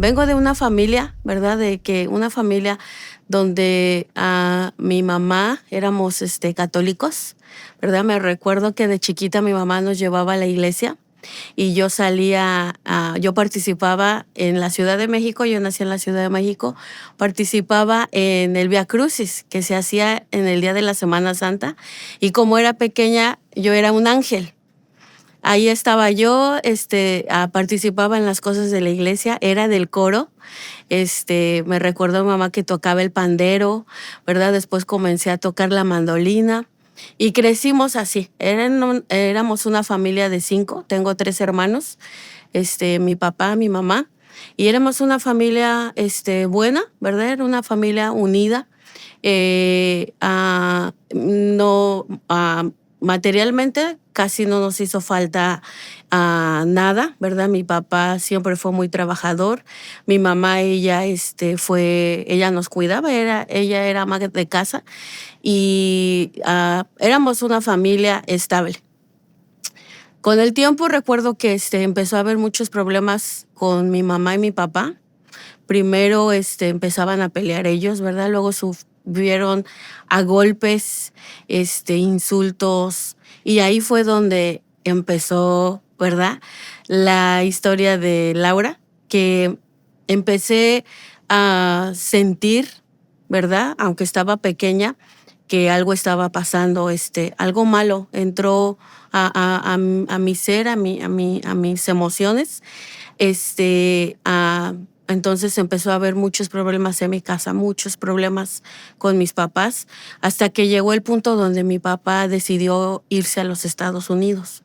vengo de una familia, ¿verdad? De que una familia donde mi mamá éramos católicos, ¿verdad? Me recuerdo que de chiquita mi mamá nos llevaba a la iglesia y yo salía, yo participaba en la Ciudad de México, yo nací en la Ciudad de México, participaba en el Vía Crucis que se hacía en el día de la Semana Santa y como era pequeña, yo era un ángel. Ahí estaba yo, participaba en las cosas de la iglesia, era del coro. Me recuerdo a mi mamá que tocaba el pandero, ¿verdad? Después comencé a tocar la mandolina y crecimos así. Éramos una familia de 5, tengo 3 hermanos, mi papá, mi mamá, y éramos una familia, buena, ¿verdad? Era una familia unida. No, materialmente casi no nos hizo falta nada, ¿verdad? Mi papá siempre fue muy trabajador. Mi mamá, ella nos cuidaba, ella era ama de casa y éramos una familia estable. Con el tiempo recuerdo que empezó a haber muchos problemas con mi mamá y mi papá. Primero empezaban a pelear ellos, ¿verdad? Luego subieron a golpes, insultos, y ahí fue donde empezó, ¿verdad? La historia de Laura, que empecé a sentir, ¿verdad? Aunque estaba pequeña, que algo estaba pasando, algo malo entró a mi ser, a mis emociones. Entonces empezó a haber muchos problemas en mi casa, muchos problemas con mis papás, hasta que llegó el punto donde mi papá decidió irse a los Estados Unidos.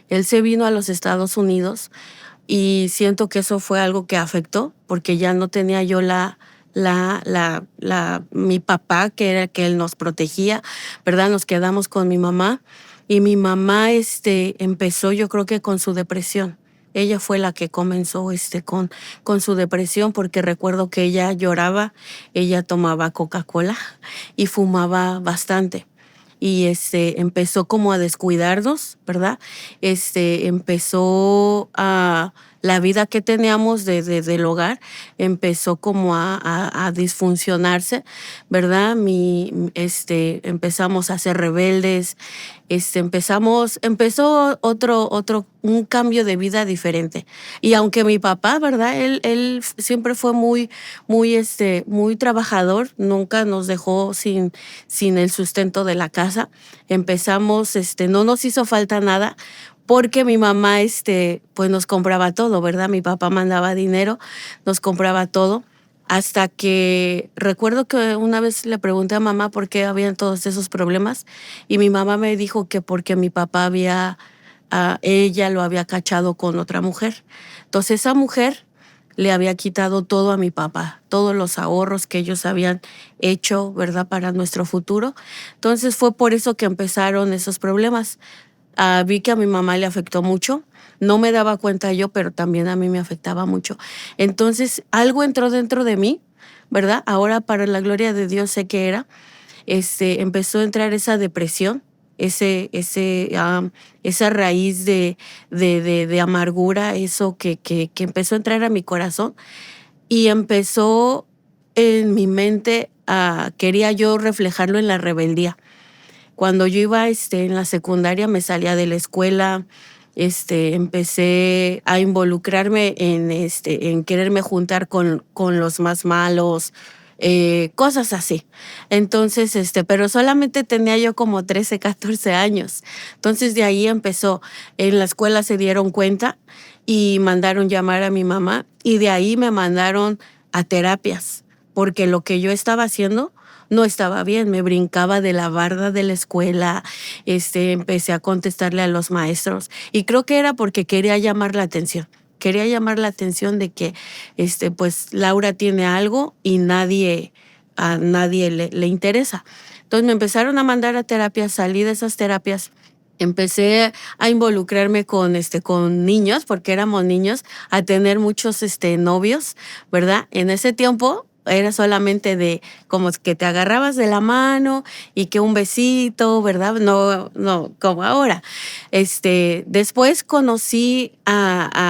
Él se vino a los Estados Unidos y siento que eso fue algo que afectó, porque ya no tenía yo mi papá, que era el que él nos protegía, ¿verdad? Nos quedamos con mi mamá y mi mamá empezó, yo creo que con su depresión. Ella fue la que comenzó con su depresión, porque recuerdo que ella lloraba, ella tomaba Coca-Cola y fumaba bastante. Y empezó como a descuidarnos, ¿verdad? Empezó la vida que teníamos del hogar, empezó como a disfuncionarse, ¿verdad? Empezamos a ser rebeldes, empezó un cambio de vida diferente. Y aunque mi papá, ¿verdad? Él siempre fue muy trabajador, nunca nos dejó sin el sustento de la casa. Empezamos, no nos hizo falta nada, porque mi mamá, pues nos compraba todo, ¿verdad? Mi papá mandaba dinero, nos compraba todo. Hasta que recuerdo que una vez le pregunté a mamá por qué habían todos esos problemas y mi mamá me dijo que porque mi papá ella lo había cachado con otra mujer. Entonces esa mujer le había quitado todo a mi papá, todos los ahorros que ellos habían hecho, ¿verdad? Para nuestro futuro. Entonces fue por eso que empezaron esos problemas. Vi que a mi mamá le afectó mucho. No me daba cuenta yo, pero también a mí me afectaba mucho. Entonces, algo entró dentro de mí, ¿verdad? Ahora, para la gloria de Dios, sé que era. Empezó a entrar esa depresión, esa raíz de amargura, eso que empezó a entrar a mi corazón y empezó en mi mente, quería yo reflejarlo en la rebeldía. Cuando yo iba en la secundaria, me salía de la escuela, empecé a involucrarme en quererme juntar con los más malos, cosas así. Entonces, pero solamente tenía yo como 13, 14 años. Entonces de ahí empezó. En la escuela se dieron cuenta y mandaron llamar a mi mamá y de ahí me mandaron a terapias, porque lo que yo estaba haciendo no estaba bien, me brincaba de la barda de la escuela, empecé a contestarle a los maestros y creo que era porque quería llamar la atención. Quería llamar la atención de que, pues Laura tiene algo y a nadie le interesa. Entonces me empezaron a mandar a terapias, salí de esas terapias. Empecé a involucrarme con niños, porque éramos niños, a tener muchos novios, ¿verdad? En ese tiempo era solamente de como que te agarrabas de la mano y que un besito, ¿verdad? No, no, como ahora. Después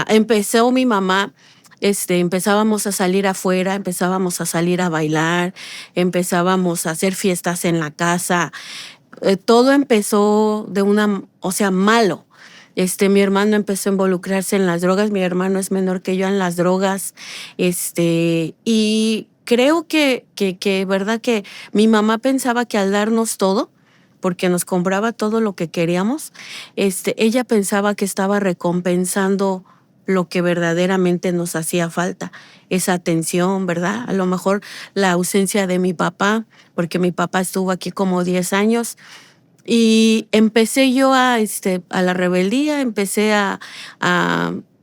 empezó mi mamá empezábamos a salir afuera, empezábamos a salir a bailar, empezábamos a hacer fiestas en la casa. Todo empezó o sea, malo. Mi hermano empezó a involucrarse en las drogas. Mi hermano es menor que yo, en las drogas. Y creo verdad, que mi mamá pensaba que al darnos todo, porque nos compraba todo lo que queríamos, ella pensaba que estaba recompensando lo que verdaderamente nos hacía falta, esa atención, ¿verdad? A lo mejor la ausencia de mi papá, porque mi papá estuvo aquí como 10 años. Y empecé yo a la rebeldía, empecé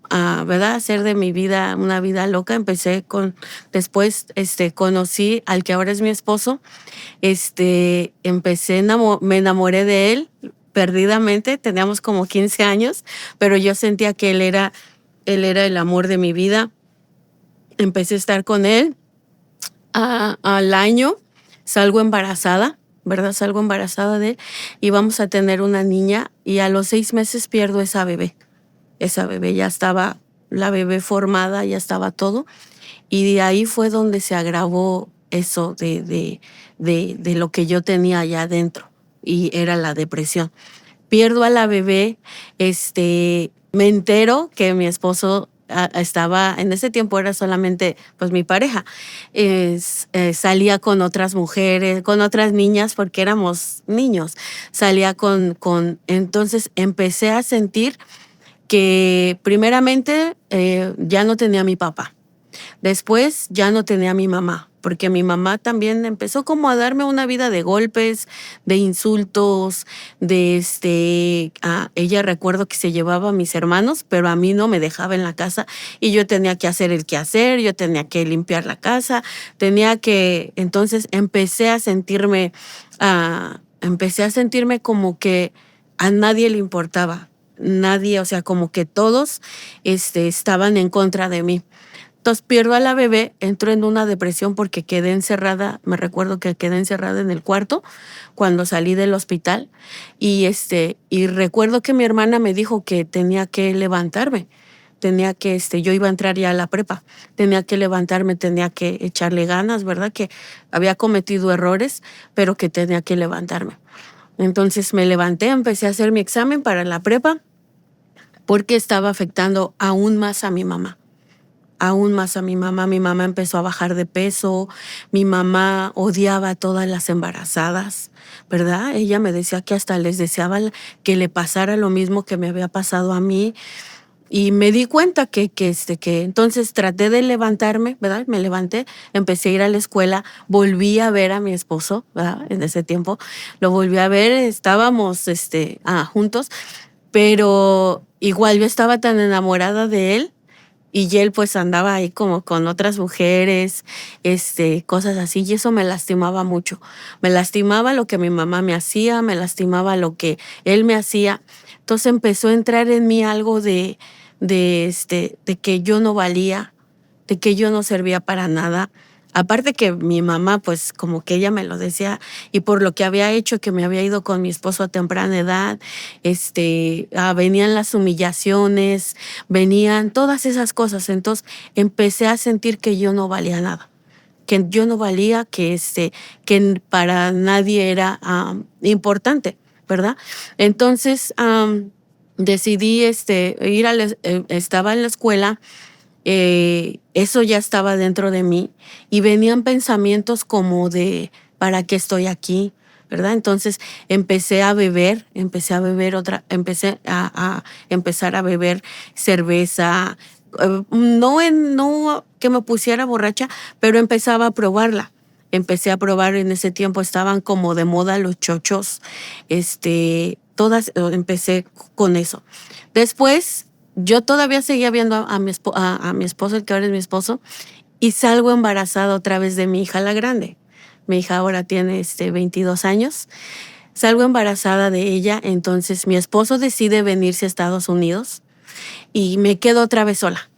¿verdad? Hacer de mi vida una vida loca. Después, conocí al que ahora es mi esposo. Me enamoré de él perdidamente. Teníamos como 15 años, pero yo sentía que él era el amor de mi vida. Empecé a estar con él. Al año salgo embarazada, ¿verdad? Salgo embarazada de él y vamos a tener una niña, y a los 6 meses pierdo esa bebé. Esa bebé ya estaba, la bebé formada, ya estaba todo. Y de ahí fue donde se agravó eso de lo que yo tenía allá adentro, y era la depresión. Pierdo a la bebé. Me entero que mi esposo estaba, en ese tiempo era solamente pues mi pareja, salía con otras mujeres, con otras niñas, porque éramos niños. Salía entonces empecé a sentir que primeramente ya no tenía a mi papá. Después ya no tenía a mi mamá, porque mi mamá también empezó como a darme una vida de golpes, de insultos, ella, recuerdo que se llevaba a mis hermanos, pero a mí no me dejaba en la casa, y yo tenía que hacer el quehacer, yo tenía que limpiar la casa, entonces empecé a sentirme como que a nadie le importaba. Nadie, o sea, como que todos estaban en contra de mí. Entonces pierdo a la bebé, entro en una depresión porque quedé encerrada. Me recuerdo que quedé encerrada en el cuarto cuando salí del hospital, y recuerdo que mi hermana me dijo que tenía que levantarme. Yo iba a entrar ya a la prepa, tenía que levantarme, tenía que echarle ganas, ¿verdad? Que había cometido errores, pero que tenía que levantarme. Entonces me levanté, empecé a hacer mi examen para la prepa, porque estaba afectando aún más a mi mamá. Aún más a mi mamá. Mi mamá empezó a bajar de peso. Mi mamá odiaba a todas las embarazadas, ¿verdad? Ella me decía que hasta les deseaba que le pasara lo mismo que me había pasado a mí. Y me di cuenta que entonces traté de levantarme, ¿verdad? Me levanté, empecé a ir a la escuela, volví a ver a mi esposo, ¿verdad? En ese tiempo lo volví a ver, estábamos juntos, pero igual yo estaba tan enamorada de él, y él pues andaba ahí como con otras mujeres, cosas así, y eso me lastimaba mucho. Me lastimaba lo que mi mamá me hacía, me lastimaba lo que él me hacía. Entonces empezó a entrar en mí algo de que yo no valía, de que yo no servía para nada. Aparte que mi mamá, pues como que ella me lo decía, y por lo que había hecho, que me había ido con mi esposo a temprana edad, venían las humillaciones, venían todas esas cosas. Entonces empecé a sentir que yo no valía nada, que yo no valía, que para nadie era importante, ¿verdad? Entonces decidí ir estaba en la escuela. Eso ya estaba dentro de mí, y venían pensamientos como de ¿para qué estoy aquí? ¿Verdad? Entonces empecé a beber empezar a beber cerveza. No que me pusiera borracha, pero empezaba a probarla. Empecé a probar. En ese tiempo estaban como de moda los chochos. Empecé con eso. Después yo todavía seguía viendo a mi esposo, el que ahora es mi esposo, y salgo embarazada otra vez de mi hija, la grande. Mi hija ahora tiene 22 años. Salgo embarazada de ella. Entonces mi esposo decide venirse a Estados Unidos, y me quedo otra vez sola.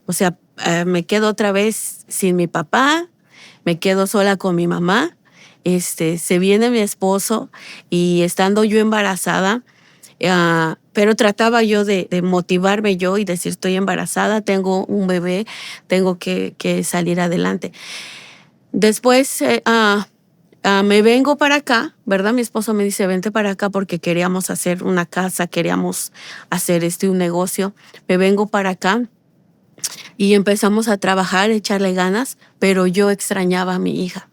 O sea, me quedo otra vez sin mi papá, me quedo sola con mi mamá. Se viene mi esposo, y estando yo embarazada, pero trataba yo de motivarme yo y decir, estoy embarazada, tengo un bebé, tengo que salir adelante. Después me vengo para acá, ¿verdad? Mi esposo me dice, vente para acá porque queríamos hacer una casa, queríamos hacer un negocio. Me vengo para acá y empezamos a trabajar, echarle ganas, pero yo extrañaba a mi hija.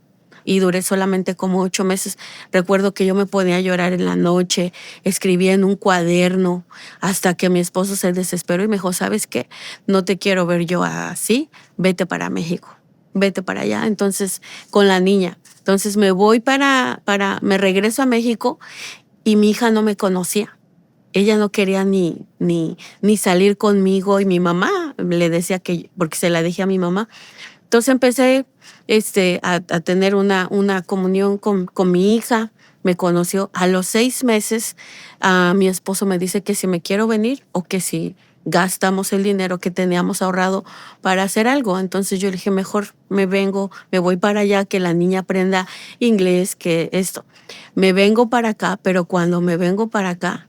Y duré solamente como 8 meses. Recuerdo que yo me podía llorar en la noche, escribía en un cuaderno, hasta que mi esposo se desesperó y me dijo, ¿sabes qué? No te quiero ver yo así, vete para México, vete para allá. Entonces, con la niña. Entonces me voy me regreso a México y mi hija no me conocía. Ella no quería ni salir conmigo y mi mamá le decía porque se la dije a mi mamá. Entonces empecé a tener una comunión con mi hija. Me conoció. A los 6 meses, mi esposo me dice que si me quiero venir o que si gastamos el dinero que teníamos ahorrado para hacer algo. Entonces yo le dije, mejor me voy para allá, que la niña aprenda inglés, que esto. Me vengo para acá, pero cuando me vengo para acá,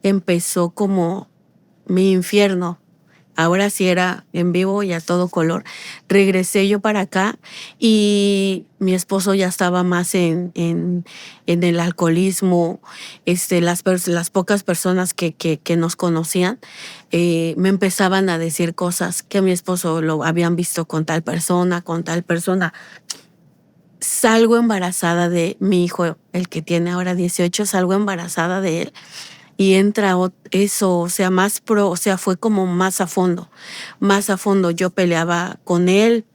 empezó como mi infierno. Ahora sí era en vivo y a todo color. Regresé yo para acá y mi esposo ya estaba más en el alcoholismo. Las pocas personas que nos conocían me empezaban a decir cosas que mi esposo lo habían visto con tal persona, con tal persona. Salgo embarazada de mi hijo, el que tiene ahora 18, salgo embarazada de él. Y entra eso, o sea, fue como más a fondo. Yo peleaba con él,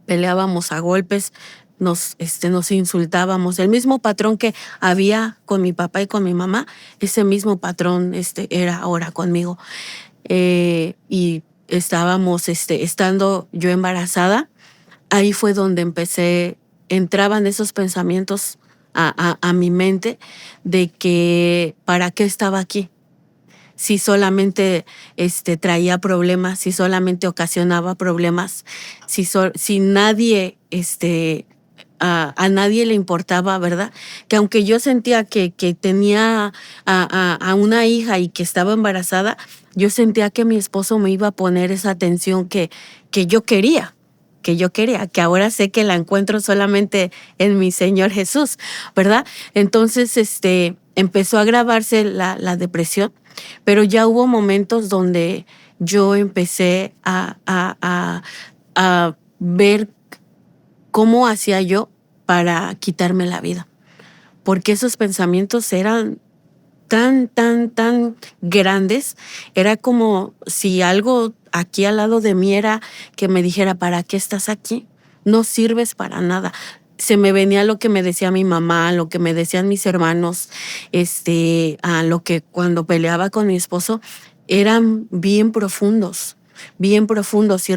peleábamos a golpes, nos insultábamos. El mismo patrón que había con mi papá y con mi mamá, ese mismo patrón era ahora conmigo. Y estábamos, estando yo embarazada, ahí fue donde entraban esos pensamientos a mi mente de que para qué estaba aquí, si solamente traía problemas, si solamente ocasionaba problemas, si nadie a nadie le importaba, ¿verdad? Que aunque yo sentía que tenía a una hija y que estaba embarazada, yo sentía que mi esposo me iba a poner esa atención que yo quería, que ahora sé que la encuentro solamente en mi Señor Jesús, ¿verdad? Entonces, empezó a agravarse la depresión, pero ya hubo momentos donde yo empecé a ver cómo hacía yo para quitarme la vida, porque esos pensamientos eran tan grandes. Era como si algo aquí al lado de mí era que me dijera, ¿para qué estás aquí? No sirves para nada. Se me venía lo que me decía mi mamá, lo que me decían mis hermanos, a lo que cuando peleaba con mi esposo, eran bien profundos. Y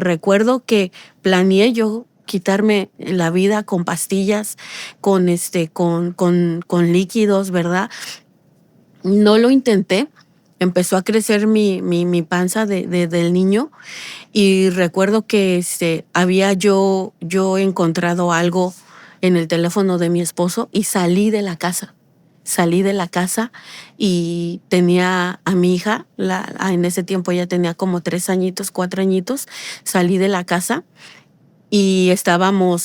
recuerdo que planeé yo quitarme la vida con pastillas, con líquidos, ¿verdad? No lo intenté. Empezó a crecer mi panza del niño y recuerdo que había yo encontrado algo en el teléfono de mi esposo y salí de la casa. Y tenía a mi hija, en ese tiempo ella tenía como 3 añitos, 4 añitos. Salí de la casa y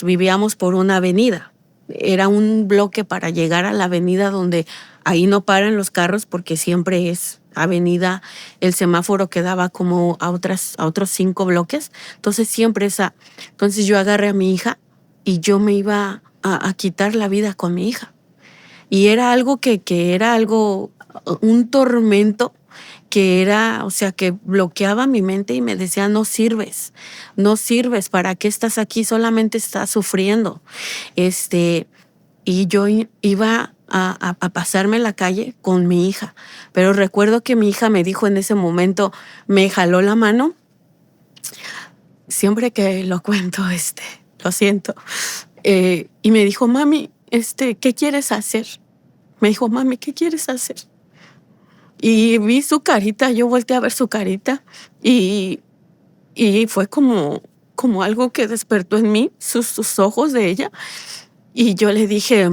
vivíamos por una avenida. Era un bloque para llegar a la avenida donde ahí no paran los carros porque siempre es avenida. El semáforo quedaba como a otros 5 bloques. Entonces siempre entonces yo agarré a mi hija y yo me iba a quitar la vida con mi hija. Y era algo que era un tormento que era, o sea, que bloqueaba mi mente y me decía, no sirves, ¿para qué estás aquí? Solamente estás sufriendo. Y yo iba a pasarme la calle con mi hija, pero recuerdo que mi hija me dijo en ese momento, me jaló la mano, siempre que lo cuento, lo siento, y me dijo, mami, ¿qué quieres hacer? Me dijo, mami, ¿qué quieres hacer? Y vi su carita, yo volteé a ver su carita y fue como algo que despertó en mí, sus ojos de ella. Y yo le dije,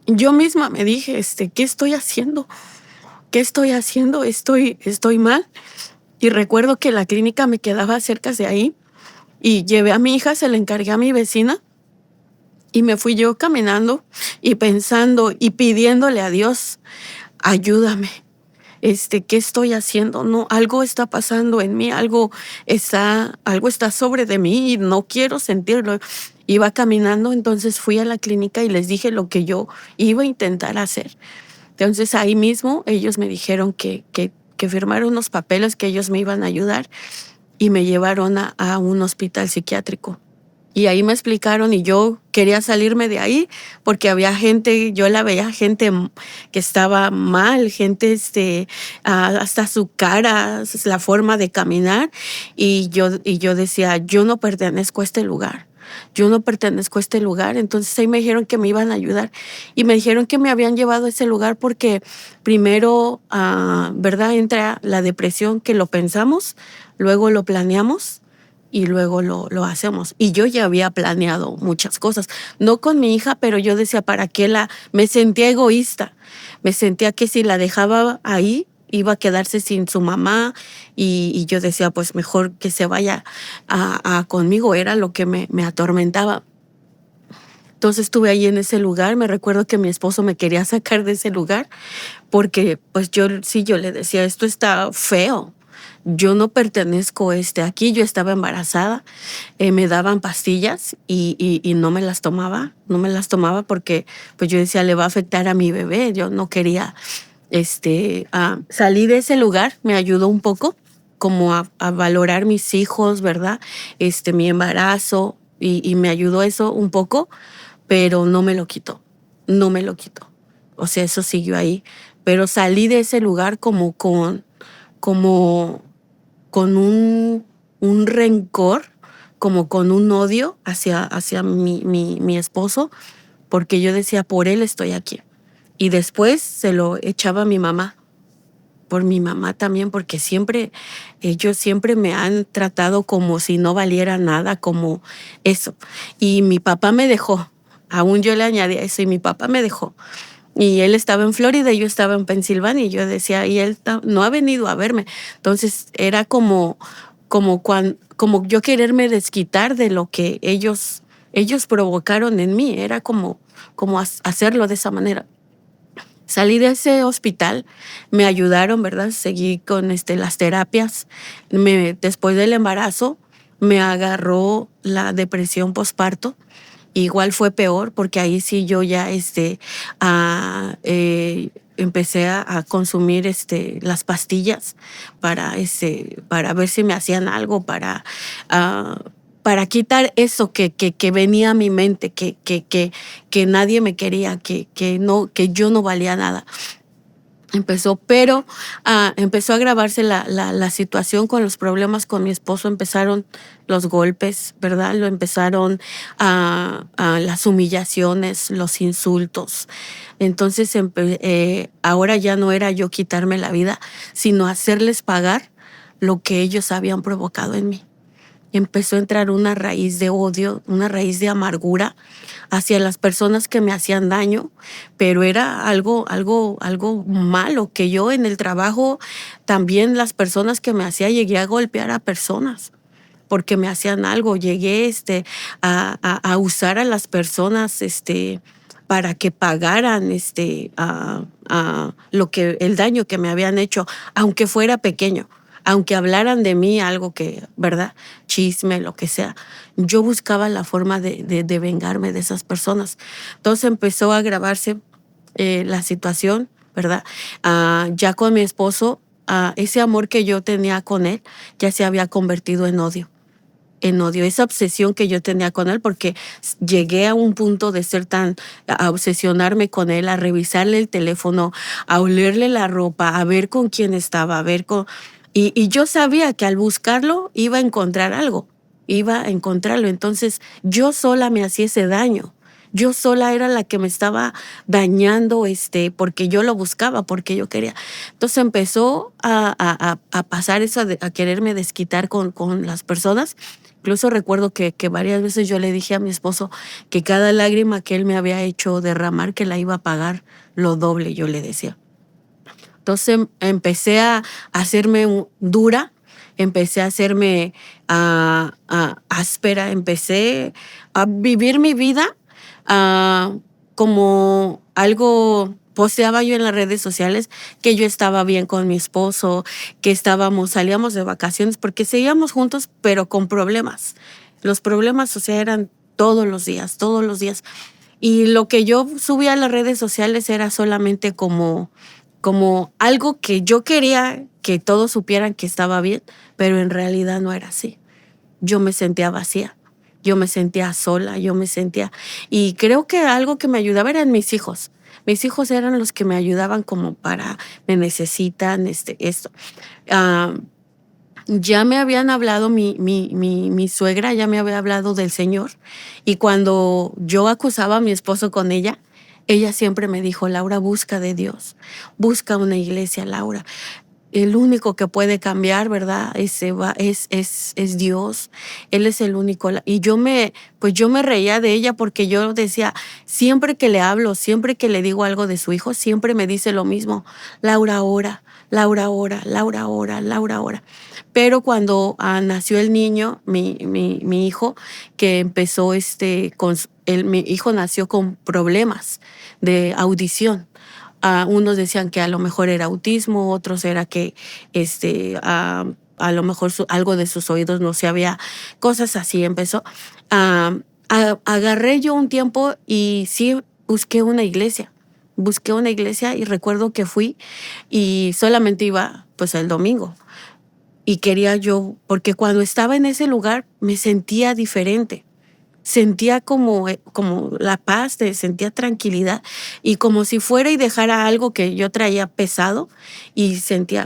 yo misma me dije, ¿qué estoy haciendo? ¿qué estoy haciendo? Estoy mal. Y recuerdo que la clínica me quedaba cerca de ahí y llevé a mi hija, se la encargué a mi vecina y me fui yo caminando y pensando y pidiéndole a Dios, ayúdame. ¿Qué estoy haciendo? No, algo está pasando en mí, algo está sobre de mí y no quiero sentirlo. Iba caminando, entonces fui a la clínica y les dije lo que yo iba a intentar hacer. Entonces ahí mismo ellos me dijeron que firmara unos papeles que ellos me iban a ayudar y me llevaron a un hospital psiquiátrico. Y ahí me explicaron y yo quería salirme de ahí porque había gente, yo la veía gente que estaba mal, gente hasta su cara, la forma de caminar y yo decía, yo no pertenezco a este lugar. Yo no pertenezco a este lugar. Entonces ahí me dijeron que me iban a ayudar y me dijeron que me habían llevado a ese lugar porque primero, ¿verdad? Entra la depresión, que lo pensamos, luego lo planeamos y luego lo hacemos. Y yo ya había planeado muchas cosas, no con mi hija, pero yo decía, ¿para qué me sentía egoísta? Me sentía que si la dejaba ahí, iba a quedarse sin su mamá y yo decía, pues mejor que se vaya conmigo, era lo que me atormentaba. Entonces estuve ahí en ese lugar, me recuerdo que mi esposo me quería sacar de ese lugar porque pues yo le decía, esto está feo. Yo no pertenezco aquí, yo estaba embarazada, me daban pastillas y no me las tomaba porque pues yo decía, le va a afectar a mi bebé, yo no quería, salí de ese lugar, me ayudó un poco como a valorar mis hijos, ¿verdad? Mi embarazo y me ayudó eso un poco, pero no me lo quitó, no me lo quitó. O sea, eso siguió ahí, pero salí de ese lugar como con un rencor, como con un odio hacia mi esposo, porque yo decía, por él estoy aquí. Y después se lo echaba a mi mamá, por mi mamá también, porque ellos siempre me han tratado como si no valiera nada, como eso. Y mi papá me dejó, aún yo le añadía eso, y mi papá me dejó. Y él estaba en Florida y yo estaba en Pensilvania y yo decía, y él no ha venido a verme. Entonces era como yo quererme desquitar de lo que ellos provocaron en mí. Era como hacerlo de esa manera. Salí de ese hospital, me ayudaron, ¿verdad? Seguí con las terapias. Después del embarazo me agarró la depresión postparto. Igual fue peor porque ahí sí yo ya empecé a consumir las pastillas para ver si me hacían algo, para quitar eso que venía a mi mente, que nadie me quería, que yo no valía nada. Empezó a agravarse la situación con los problemas con mi esposo. Empezaron los golpes, ¿verdad? Empezaron las humillaciones, los insultos. Entonces, ahora ya no era yo quitarme la vida, sino hacerles pagar lo que ellos habían provocado en mí. Empezó a entrar una raíz de odio, una raíz de amargura hacia las personas que me hacían daño, pero era algo malo, que yo en el trabajo también las personas que me hacía, llegué a golpear a personas porque me hacían algo, llegué a usar a las personas para que pagaran el daño que me habían hecho, aunque fuera pequeño. Aunque hablaran de mí algo que, ¿verdad? Chisme, lo que sea. Yo buscaba la forma de vengarme de esas personas. Entonces empezó a agravarse la situación, ¿verdad? Ya con mi esposo, ese amor que yo tenía con él ya se había convertido en odio. Esa obsesión que yo tenía con él, porque llegué a un punto de a obsesionarme con él, a revisarle el teléfono, a olerle la ropa, a ver con quién estaba, y yo sabía que al buscarlo iba a encontrar algo, iba a encontrarlo. Entonces yo sola me hacía ese daño. Yo sola era la que me estaba dañando, porque yo lo buscaba, porque yo quería. Entonces empezó a pasar eso, a quererme desquitar con las personas. Incluso recuerdo que varias veces yo le dije a mi esposo que cada lágrima que él me había hecho derramar, que la iba a pagar lo doble, yo le decía. Entonces empecé a hacerme dura, empecé a hacerme áspera, empecé a vivir mi vida como algo. Posteaba yo en las redes sociales que yo estaba bien con mi esposo, que salíamos de vacaciones porque seguíamos juntos, pero con problemas. Los problemas, o sea, eran todos los días, todos los días. Y lo que yo subía a las redes sociales era solamente como algo que yo quería que todos supieran que estaba bien, pero en realidad no era así. Yo me sentía vacía, yo me sentía sola, y creo que algo que me ayudaba eran mis hijos. Mis hijos eran los que me ayudaban como me necesitan, esto. Ah, ya me habían hablado, mi suegra ya me había hablado del Señor, y cuando yo acusaba a mi esposo con ella siempre me dijo: Laura, busca de Dios, busca una iglesia, Laura. El único que puede cambiar, ¿verdad? Es Dios. Él es el único. Y pues yo me reía de ella porque yo decía, siempre que le hablo, siempre que le digo algo de su hijo, siempre me dice lo mismo: Laura, ora, Laura, ora, Laura, ora, Laura, ora. Pero cuando nació el niño, mi hijo, que empezó mi hijo nació con problemas de audición. Unos decían que a lo mejor era autismo, otros era que a lo mejor algo de sus oídos no se había, cosas así empezó. Agarré yo un tiempo y sí busqué una iglesia. Y recuerdo que fui y solamente iba pues el domingo. Y quería yo, porque cuando estaba en ese lugar me sentía diferente. Sentía como la paz, sentía tranquilidad, y como si fuera y dejara algo que yo traía pesado, y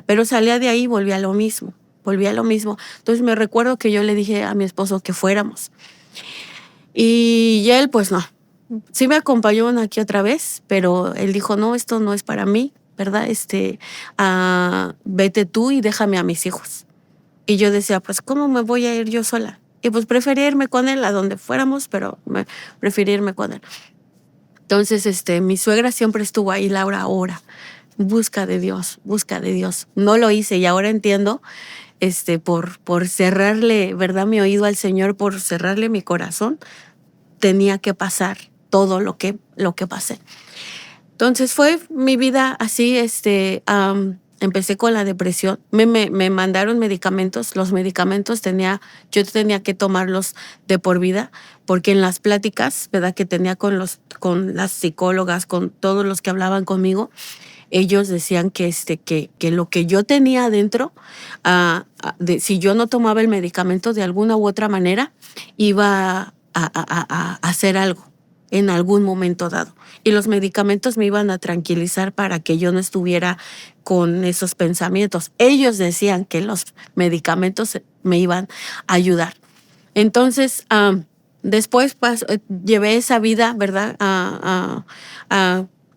pero salía de ahí y volvía a lo mismo. Entonces me recuerdo que yo le dije a mi esposo que fuéramos. Y él, pues no. Sí me acompañó una aquí otra vez, pero él dijo: no, esto no es para mí, ¿verdad? Vete tú y déjame a mis hijos. Y yo decía: pues, ¿cómo me voy a ir yo sola? Y pues preferí irme con él a donde fuéramos, pero preferí irme con él. Entonces, mi suegra siempre estuvo ahí: Laura, ora, busca de Dios, busca de Dios. No lo hice, y ahora entiendo, por cerrarle, ¿verdad?, mi oído al Señor, por cerrarle mi corazón, tenía que pasar todo lo que pasé. Entonces fue mi vida así. Empecé con la depresión. Me mandaron medicamentos. Los medicamentos yo tenía que tomarlos de por vida, porque en las pláticas, ¿verdad?, que tenía con las psicólogas, con todos los que hablaban conmigo, ellos decían que lo que yo tenía adentro, si yo no tomaba el medicamento de alguna u otra manera, iba a hacer algo en algún momento dado. Y los medicamentos me iban a tranquilizar para que yo no estuviera con esos pensamientos. Ellos decían que los medicamentos me iban a ayudar. Entonces, después llevé esa vida, ¿verdad?,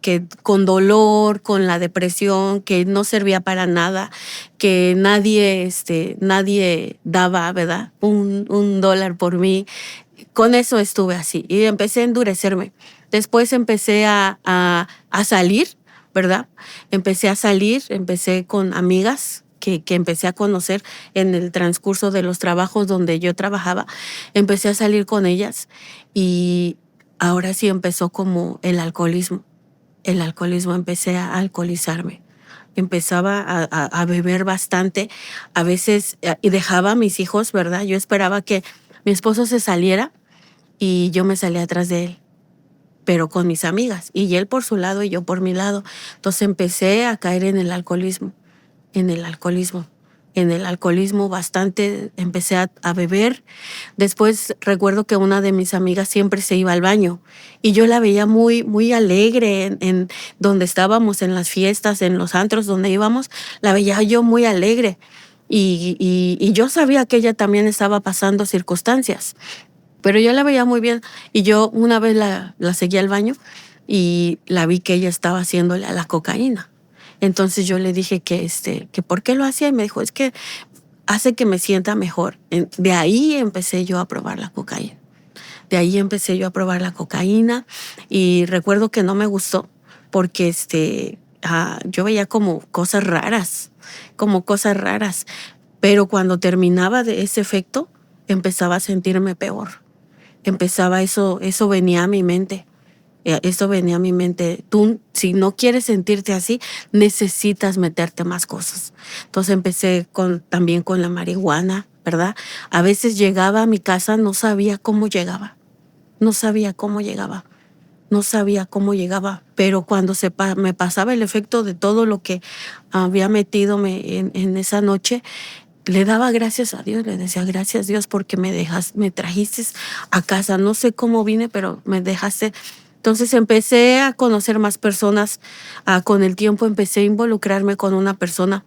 que con dolor, con la depresión, que no servía para nada, que nadie daba, ¿verdad?, un dólar por mí. Con eso estuve así y empecé a endurecerme. Después empecé a salir, ¿verdad? Empecé con amigas que empecé a conocer en el transcurso de los trabajos donde yo trabajaba. Empecé a salir con ellas, y ahora sí empezó como el alcoholismo. Empecé a alcoholizarme. Empezaba a beber bastante, a veces, y dejaba a mis hijos, ¿verdad? Yo esperaba que mi esposo se saliera y yo me salía atrás de él, pero con mis amigas, y él por su lado y yo por mi lado. Entonces empecé a caer en el alcoholismo bastante. Empecé a beber. Después recuerdo que una de mis amigas siempre se iba al baño, y yo la veía muy, muy alegre en donde estábamos, en las fiestas, en los antros donde íbamos, la veía yo muy alegre. Y yo sabía que ella también estaba pasando circunstancias, pero yo la veía muy bien. Y yo una vez la seguí al baño y la vi que ella estaba haciéndole a la cocaína. Entonces yo le dije que por qué lo hacía, y me dijo: es que hace que me sienta mejor. De ahí empecé yo a probar la cocaína. Y recuerdo que no me gustó, porque yo veía como cosas raras, pero cuando terminaba de ese efecto, empezaba a sentirme peor. Empezaba eso venía a mi mente. Eso venía a mi mente. Tú, si no quieres sentirte así, necesitas meterte más cosas. Entonces empecé también con la marihuana, ¿verdad? A veces llegaba a mi casa, no sabía cómo llegaba. No sabía cómo llegaba. No sabía cómo llegaba. Pero cuando me pasaba el efecto de todo lo que había metido en esa noche, le daba gracias a Dios, le decía gracias Dios porque me trajiste a casa. No sé cómo vine, pero me dejaste. Entonces empecé a conocer más personas. Con el tiempo empecé a involucrarme con una persona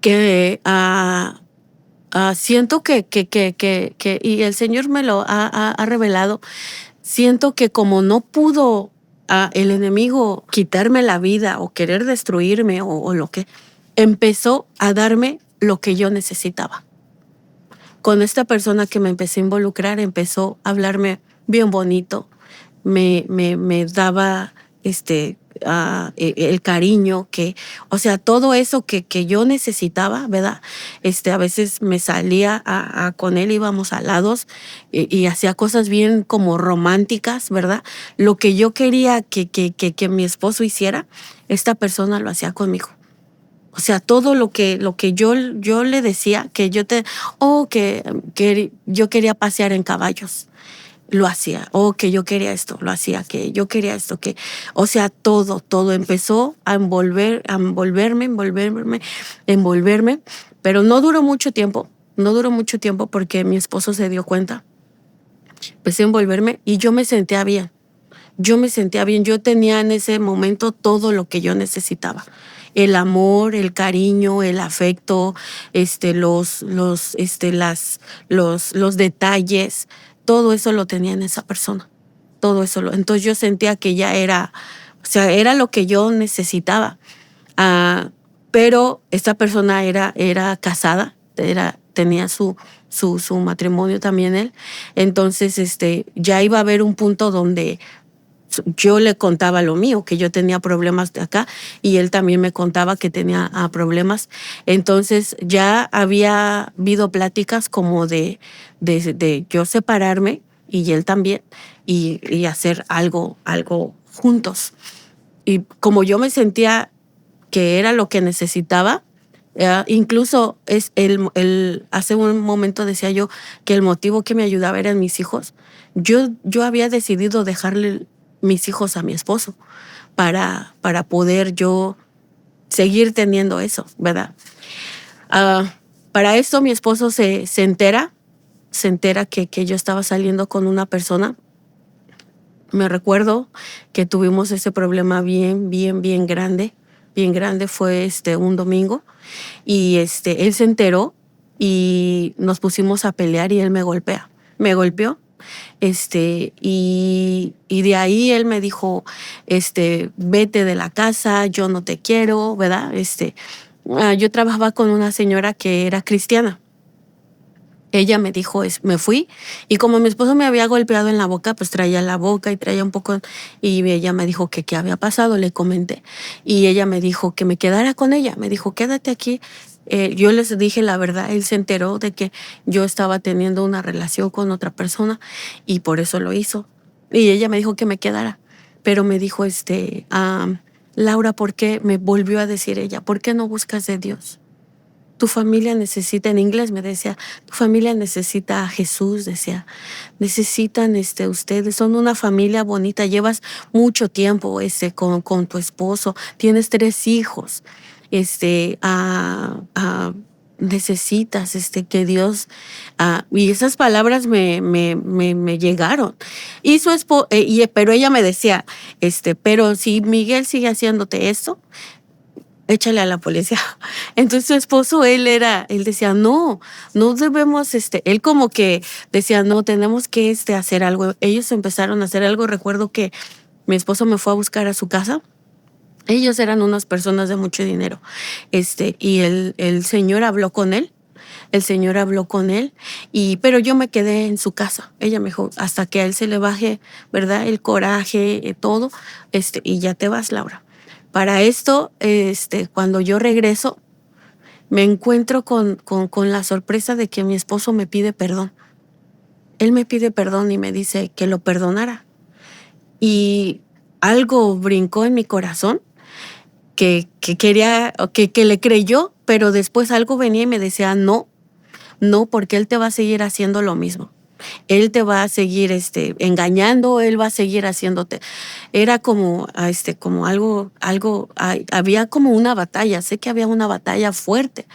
que siento que, y el Señor me lo ha revelado. Siento que como no pudo el enemigo quitarme la vida o querer destruirme o lo que, empezó a darme lo que yo necesitaba. Con esta persona que me empecé a involucrar, empezó a hablarme bien bonito, me daba el cariño o sea, todo eso que yo necesitaba, ¿verdad? A veces me salía con él, íbamos al lados y hacía cosas bien como románticas, ¿verdad? Lo que yo quería que mi esposo hiciera, esta persona lo hacía conmigo. O sea, todo lo que yo le decía, que yo quería pasear en caballos, lo hacía. Que yo quería esto, lo hacía. Que yo quería esto, o sea, todo empezó a envolverme, pero no duró mucho tiempo porque mi esposo se dio cuenta. Empecé a envolverme y yo me sentía bien. Yo tenía en ese momento todo lo que yo necesitaba. El amor, el cariño, el afecto, los detalles, todo eso lo tenía en esa persona. Entonces yo sentía que ya era lo que yo necesitaba. Pero esta persona era casada, tenía su matrimonio también él. Entonces, ya iba a haber un punto donde yo le contaba lo mío, que yo tenía problemas de acá y él también me contaba que tenía problemas. Entonces ya había habido pláticas como de yo separarme y él también y hacer algo juntos. Y como yo me sentía que era lo que necesitaba, incluso hace un momento decía yo que el motivo que me ayudaba eran mis hijos. Yo había decidido dejarle mis hijos a mi esposo para poder yo seguir teniendo eso, ¿verdad? Para esto mi esposo se entera que yo estaba saliendo con una persona. Me recuerdo que tuvimos ese problema bien grande. Bien grande, fue un domingo y él se enteró y nos pusimos a pelear y él me golpeó. Y de ahí él me dijo, vete de la casa, yo no te quiero, ¿verdad? Yo trabajaba con una señora que era cristiana. Ella me dijo, me fui, y como mi esposo me había golpeado en la boca, pues traía la boca y traía un poco, y ella me dijo que qué había pasado, le comenté, y ella me dijo que me quedara con ella, me dijo, quédate aquí. Yo les dije la verdad, él se enteró de que yo estaba teniendo una relación con otra persona y por eso lo hizo. Y ella me dijo que me quedara, pero me dijo, Laura, ¿por qué? Me volvió a decir ella, ¿por qué no buscas de Dios? Tu familia necesita, en inglés me decía, tu familia necesita a Jesús, decía, necesitan ustedes, son una familia bonita, llevas mucho tiempo con tu esposo, tienes 3 hijos, necesitas que Dios, y esas palabras me llegaron. Y su esposo, pero ella me decía, pero si Miguel sigue haciéndote esto, échale a la policía. Entonces su esposo, él decía, no debemos, él como que decía, no, tenemos que hacer algo. Ellos empezaron a hacer algo. Recuerdo que mi esposo me fue a buscar a su casa. Ellos eran unas personas de mucho dinero. Y el señor habló con él. Pero yo me quedé en su casa. Ella me dijo, hasta que a él se le baje, ¿verdad? El coraje, todo, y ya te vas, Laura. Para esto, cuando yo regreso, me encuentro con la sorpresa de que mi esposo me pide perdón. Él me pide perdón y me dice que lo perdonara. Y algo brincó en mi corazón que quería, que le creyó, pero después algo venía y me decía, no, porque él te va a seguir haciendo lo mismo. Él te va a seguir engañando, él va a seguir haciéndote. Era como algo, había como una batalla, sé que había una batalla fuerte.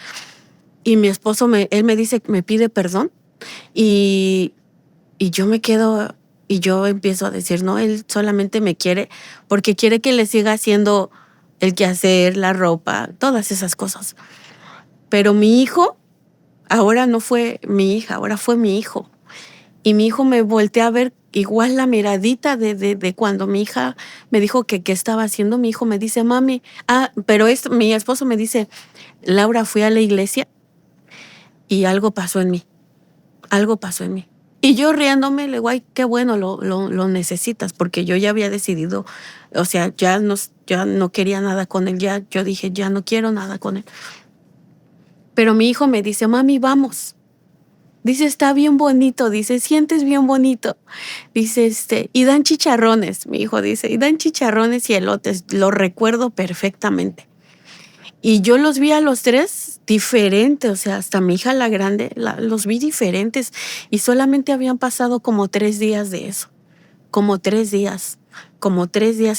Y mi esposo, él me dice, me pide perdón y yo me quedo y yo empiezo a decir, no, él solamente me quiere porque quiere que le siga haciendo el quehacer, la ropa, todas esas cosas. Pero mi hijo, ahora no fue mi hija, ahora fue mi hijo. Y mi hijo me voltea a ver igual la miradita de cuando mi hija me dijo que qué estaba haciendo. Mi hijo me dice, mami, pero mi esposo me dice, Laura, fui a la iglesia y algo pasó en mí. Algo pasó en mí. Y yo riéndome, le digo, ay, qué bueno, lo necesitas, porque yo ya había decidido, o sea, ya no quería nada con él, yo dije, ya no quiero nada con él. Pero mi hijo me dice, mami, vamos. Dice, está bien bonito, dice, sientes bien bonito. Dice, y dan chicharrones, mi hijo dice, y dan chicharrones y elotes, lo recuerdo perfectamente. Y yo los vi a los tres diferentes, o sea, hasta mi hija la grande, los vi diferentes y solamente habían pasado como 3 días de eso, como 3 días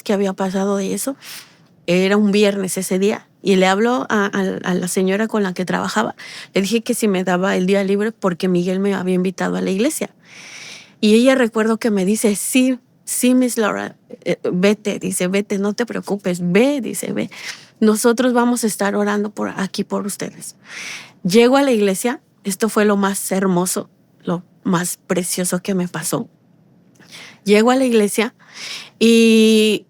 que había pasado de eso. Era un viernes ese día y le hablo a la señora con la que trabajaba. Le dije que si me daba el día libre porque Miguel me había invitado a la iglesia. Y ella recuerdo que me dice, sí, Miss Laura, vete, dice, vete, no te preocupes, ve, dice, ve. Nosotros vamos a estar orando por aquí por ustedes. Llego a la iglesia, esto fue lo más hermoso, lo más precioso que me pasó. Llego a la iglesia y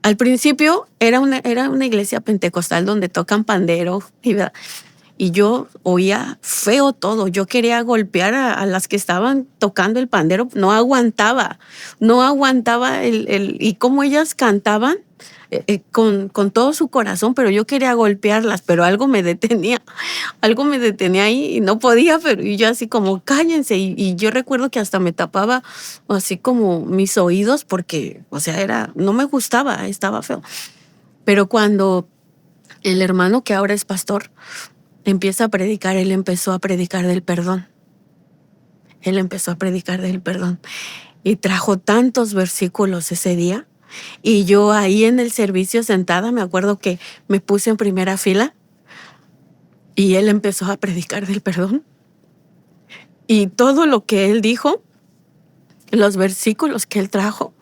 al principio era una iglesia pentecostal donde tocan pandero y yo oía feo todo. Yo quería golpear a las que estaban tocando el pandero. No aguantaba y cómo ellas cantaban con todo su corazón, pero yo quería golpearlas, pero algo me detenía ahí y no podía, y yo así como cállense. Y yo recuerdo que hasta me tapaba así como mis oídos porque, o sea, no me gustaba, estaba feo. Pero cuando el hermano que ahora es pastor empieza a predicar, él empezó a predicar del perdón. Y trajo tantos versículos ese día. Y yo ahí en el servicio sentada, me acuerdo que me puse en primera fila y él empezó a predicar del perdón. Y todo lo que él dijo, los versículos que él trajo,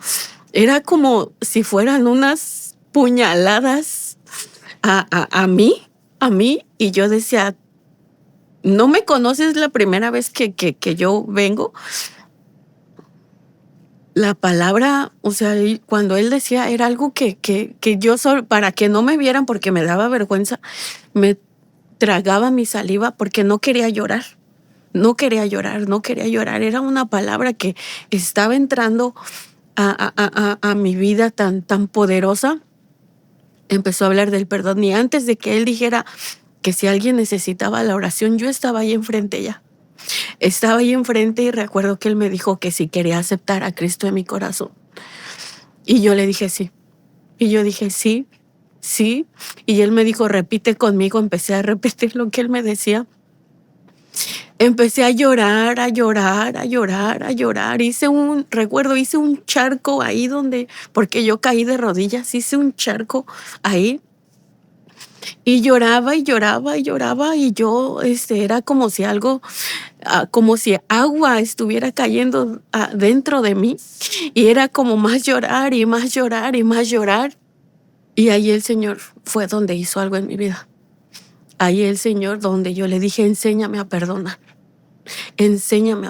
era como si fueran unas puñaladas a mí. Y yo decía, no me conoces la primera vez que yo vengo. La palabra, o sea, cuando él decía, era algo que yo para que no me vieran porque me daba vergüenza, me tragaba mi saliva porque no quería llorar. Era una palabra que estaba entrando a mi vida tan poderosa. Empezó a hablar del perdón y antes de que él dijera que si alguien necesitaba la oración, yo estaba ahí enfrente ya. Estaba ahí enfrente y recuerdo que él me dijo que si quería aceptar a Cristo en mi corazón. Y yo le dije sí. Y yo dije sí. Y él me dijo, repite conmigo. Empecé a repetir lo que él me decía. Empecé a llorar. Hice un charco ahí porque yo caí de rodillas, hice un charco ahí. Y lloraba y yo, era como si agua estuviera cayendo dentro de mí. Y era como más llorar. Y ahí el Señor fue donde hizo algo en mi vida. Ahí el Señor donde yo le dije, enséñame a perdonar, enséñame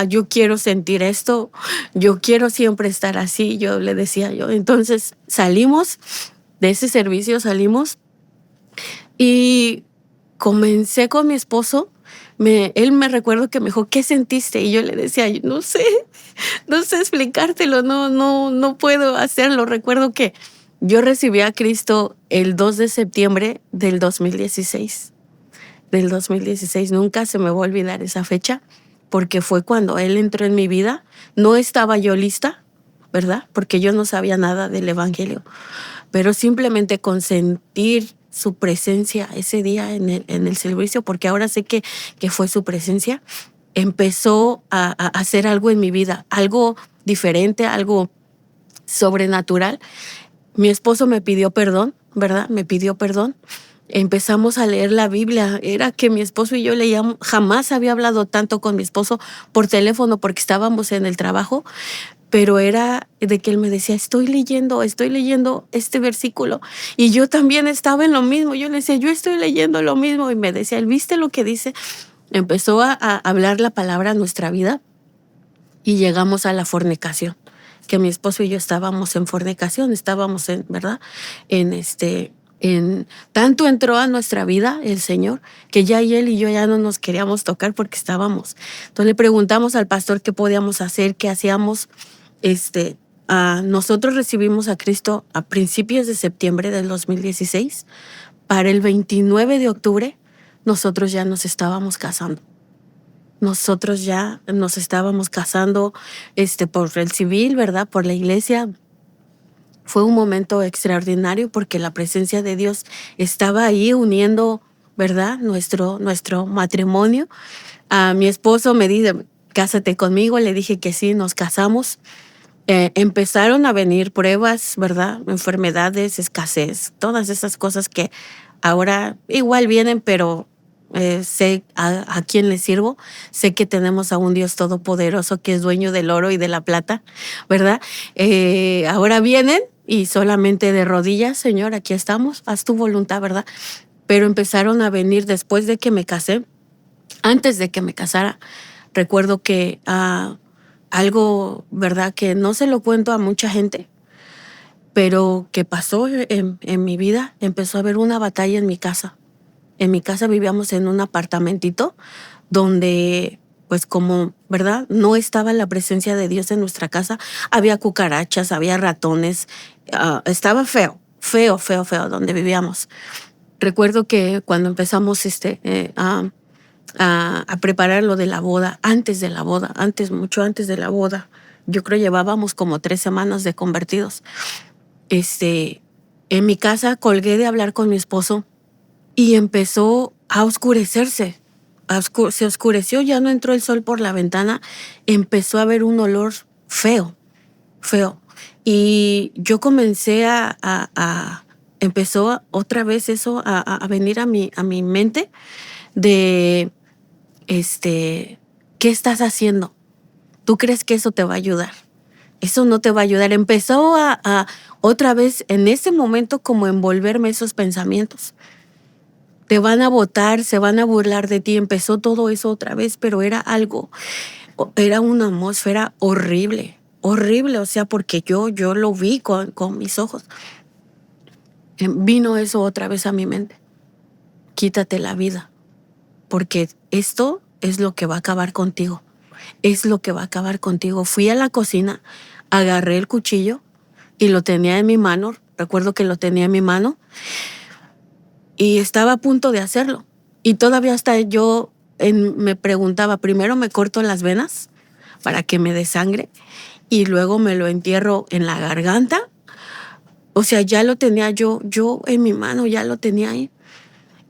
yo quiero sentir esto, yo quiero siempre estar así, yo le decía yo. Entonces salimos de ese servicio, y comencé con mi esposo él me recuerdo que me dijo, ¿qué sentiste? Y yo le decía, no sé, no sé explicártelo, no puedo hacerlo. Recuerdo que yo recibí a Cristo el 2 de septiembre del 2016. Del 2016. Nunca se me va a olvidar esa fecha, porque fue cuando Él entró en mi vida. No estaba yo lista, ¿verdad? Porque yo no sabía nada del Evangelio, pero simplemente con sentir su presencia ese día en el servicio, porque ahora sé que fue su presencia, empezó a hacer algo en mi vida, algo diferente, algo sobrenatural. Mi esposo me pidió perdón, ¿verdad? Me pidió perdón. Empezamos a leer la Biblia. Era que mi esposo y yo leíamos, jamás había hablado tanto con mi esposo por teléfono porque estábamos en el trabajo, pero era de que él me decía, estoy leyendo este versículo. Y yo también estaba en lo mismo. Yo le decía, yo estoy leyendo lo mismo. Y me decía, ¿viste lo que dice? Empezó a hablar la palabra a nuestra vida y llegamos a la fornicación, que mi esposo y yo estábamos en fornicación, estábamos en, ¿verdad? Tanto entró a nuestra vida el Señor que ya él y yo ya no nos queríamos tocar porque estábamos. Entonces le preguntamos al pastor qué podíamos hacer, qué hacíamos. Nosotros recibimos a Cristo a principios de septiembre del 2016. Para el 29 de octubre nosotros ya nos estábamos casando. Nosotros ya nos estábamos casando por el civil, ¿verdad? Por la iglesia. Fue un momento extraordinario porque la presencia de Dios estaba ahí uniendo, ¿verdad? Nuestro matrimonio. A mi esposo me dice, cásate conmigo. Le dije que sí, nos casamos. Empezaron a venir pruebas, ¿verdad? Enfermedades, escasez, todas esas cosas que ahora igual vienen, pero sé a quién le sirvo. Sé que tenemos a un Dios todopoderoso que es dueño del oro y de la plata, ¿verdad? Ahora vienen y solamente de rodillas, Señor, aquí estamos, haz tu voluntad, ¿verdad? Pero empezaron a venir después de que me casé. Antes de que me casara, recuerdo que algo, ¿verdad? Que no se lo cuento a mucha gente, pero que pasó en mi vida. Empezó a haber una batalla en mi casa. En mi casa vivíamos en un apartamentito donde, pues como, ¿verdad? No estaba la presencia de Dios en nuestra casa. Había cucarachas, había ratones. Estaba feo donde vivíamos. Recuerdo que cuando empezamos a preparar lo de la boda, mucho antes de la boda, yo creo llevábamos como 3 semanas de convertidos. En mi casa colgué de hablar con mi esposo y empezó a oscurecerse. Se oscureció, ya no entró el sol por la ventana, empezó a haber un olor feo. Y yo comencé empezó otra vez eso a venir a mi mente de, ¿qué estás haciendo? ¿Tú crees que eso te va a ayudar? Eso no te va a ayudar. Empezó a otra vez en ese momento como envolverme esos pensamientos. Te van a botar, se van a burlar de ti. Empezó todo eso otra vez, pero era una atmósfera horrible, o sea, porque yo lo vi con mis ojos. Vino eso otra vez a mi mente. Quítate la vida, porque esto es lo que va a acabar contigo. Es lo que va a acabar contigo. Fui a la cocina, agarré el cuchillo y lo tenía en mi mano. Recuerdo que lo tenía en mi mano y estaba a punto de hacerlo. Y todavía hasta yo me preguntaba, primero me corto las venas para que me dé sangre y luego me lo entierro en la garganta. O sea, ya lo tenía yo en mi mano, ya lo tenía ahí.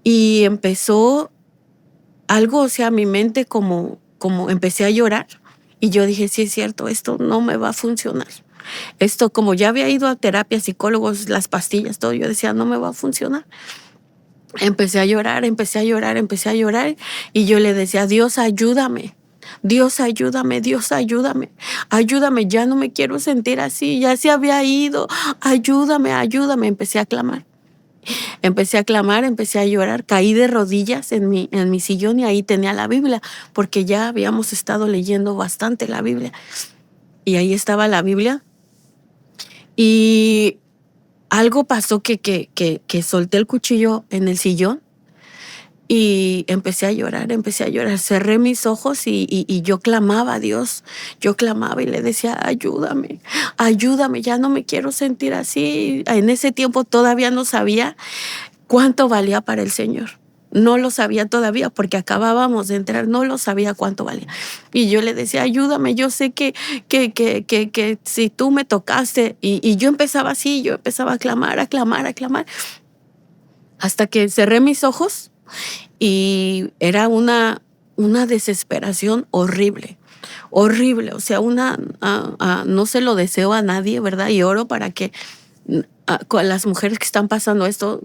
Y empezó algo, o sea, mi mente como empecé a llorar. Y yo dije, sí es cierto, esto no me va a funcionar. Esto, como ya había ido a terapia, psicólogos, las pastillas, todo, yo decía, no me va a funcionar. Empecé a llorar y yo le decía, Dios, ayúdame. Dios, ayúdame, ayúdame, ya no me quiero sentir así, ya se había ido, ayúdame. Empecé a clamar, empecé a llorar, caí de rodillas en mi sillón y ahí tenía la Biblia, porque ya habíamos estado leyendo bastante la Biblia. Y ahí estaba la Biblia y algo pasó que solté el cuchillo en el sillón Y empecé a llorar, cerré mis ojos y yo clamaba a Dios, yo clamaba y le decía, ayúdame, ayúdame, ya no me quiero sentir así. En ese tiempo todavía no sabía cuánto valía para el Señor. No lo sabía todavía porque acabábamos de entrar, no lo sabía cuánto valía. Y yo le decía, ayúdame, yo sé que si tú me tocaste. Y yo empezaba así, yo empezaba a clamar, hasta que cerré mis ojos y era una desesperación horrible, horrible. O sea, no se lo deseo a nadie, ¿verdad? Y oro para que con las mujeres que están pasando esto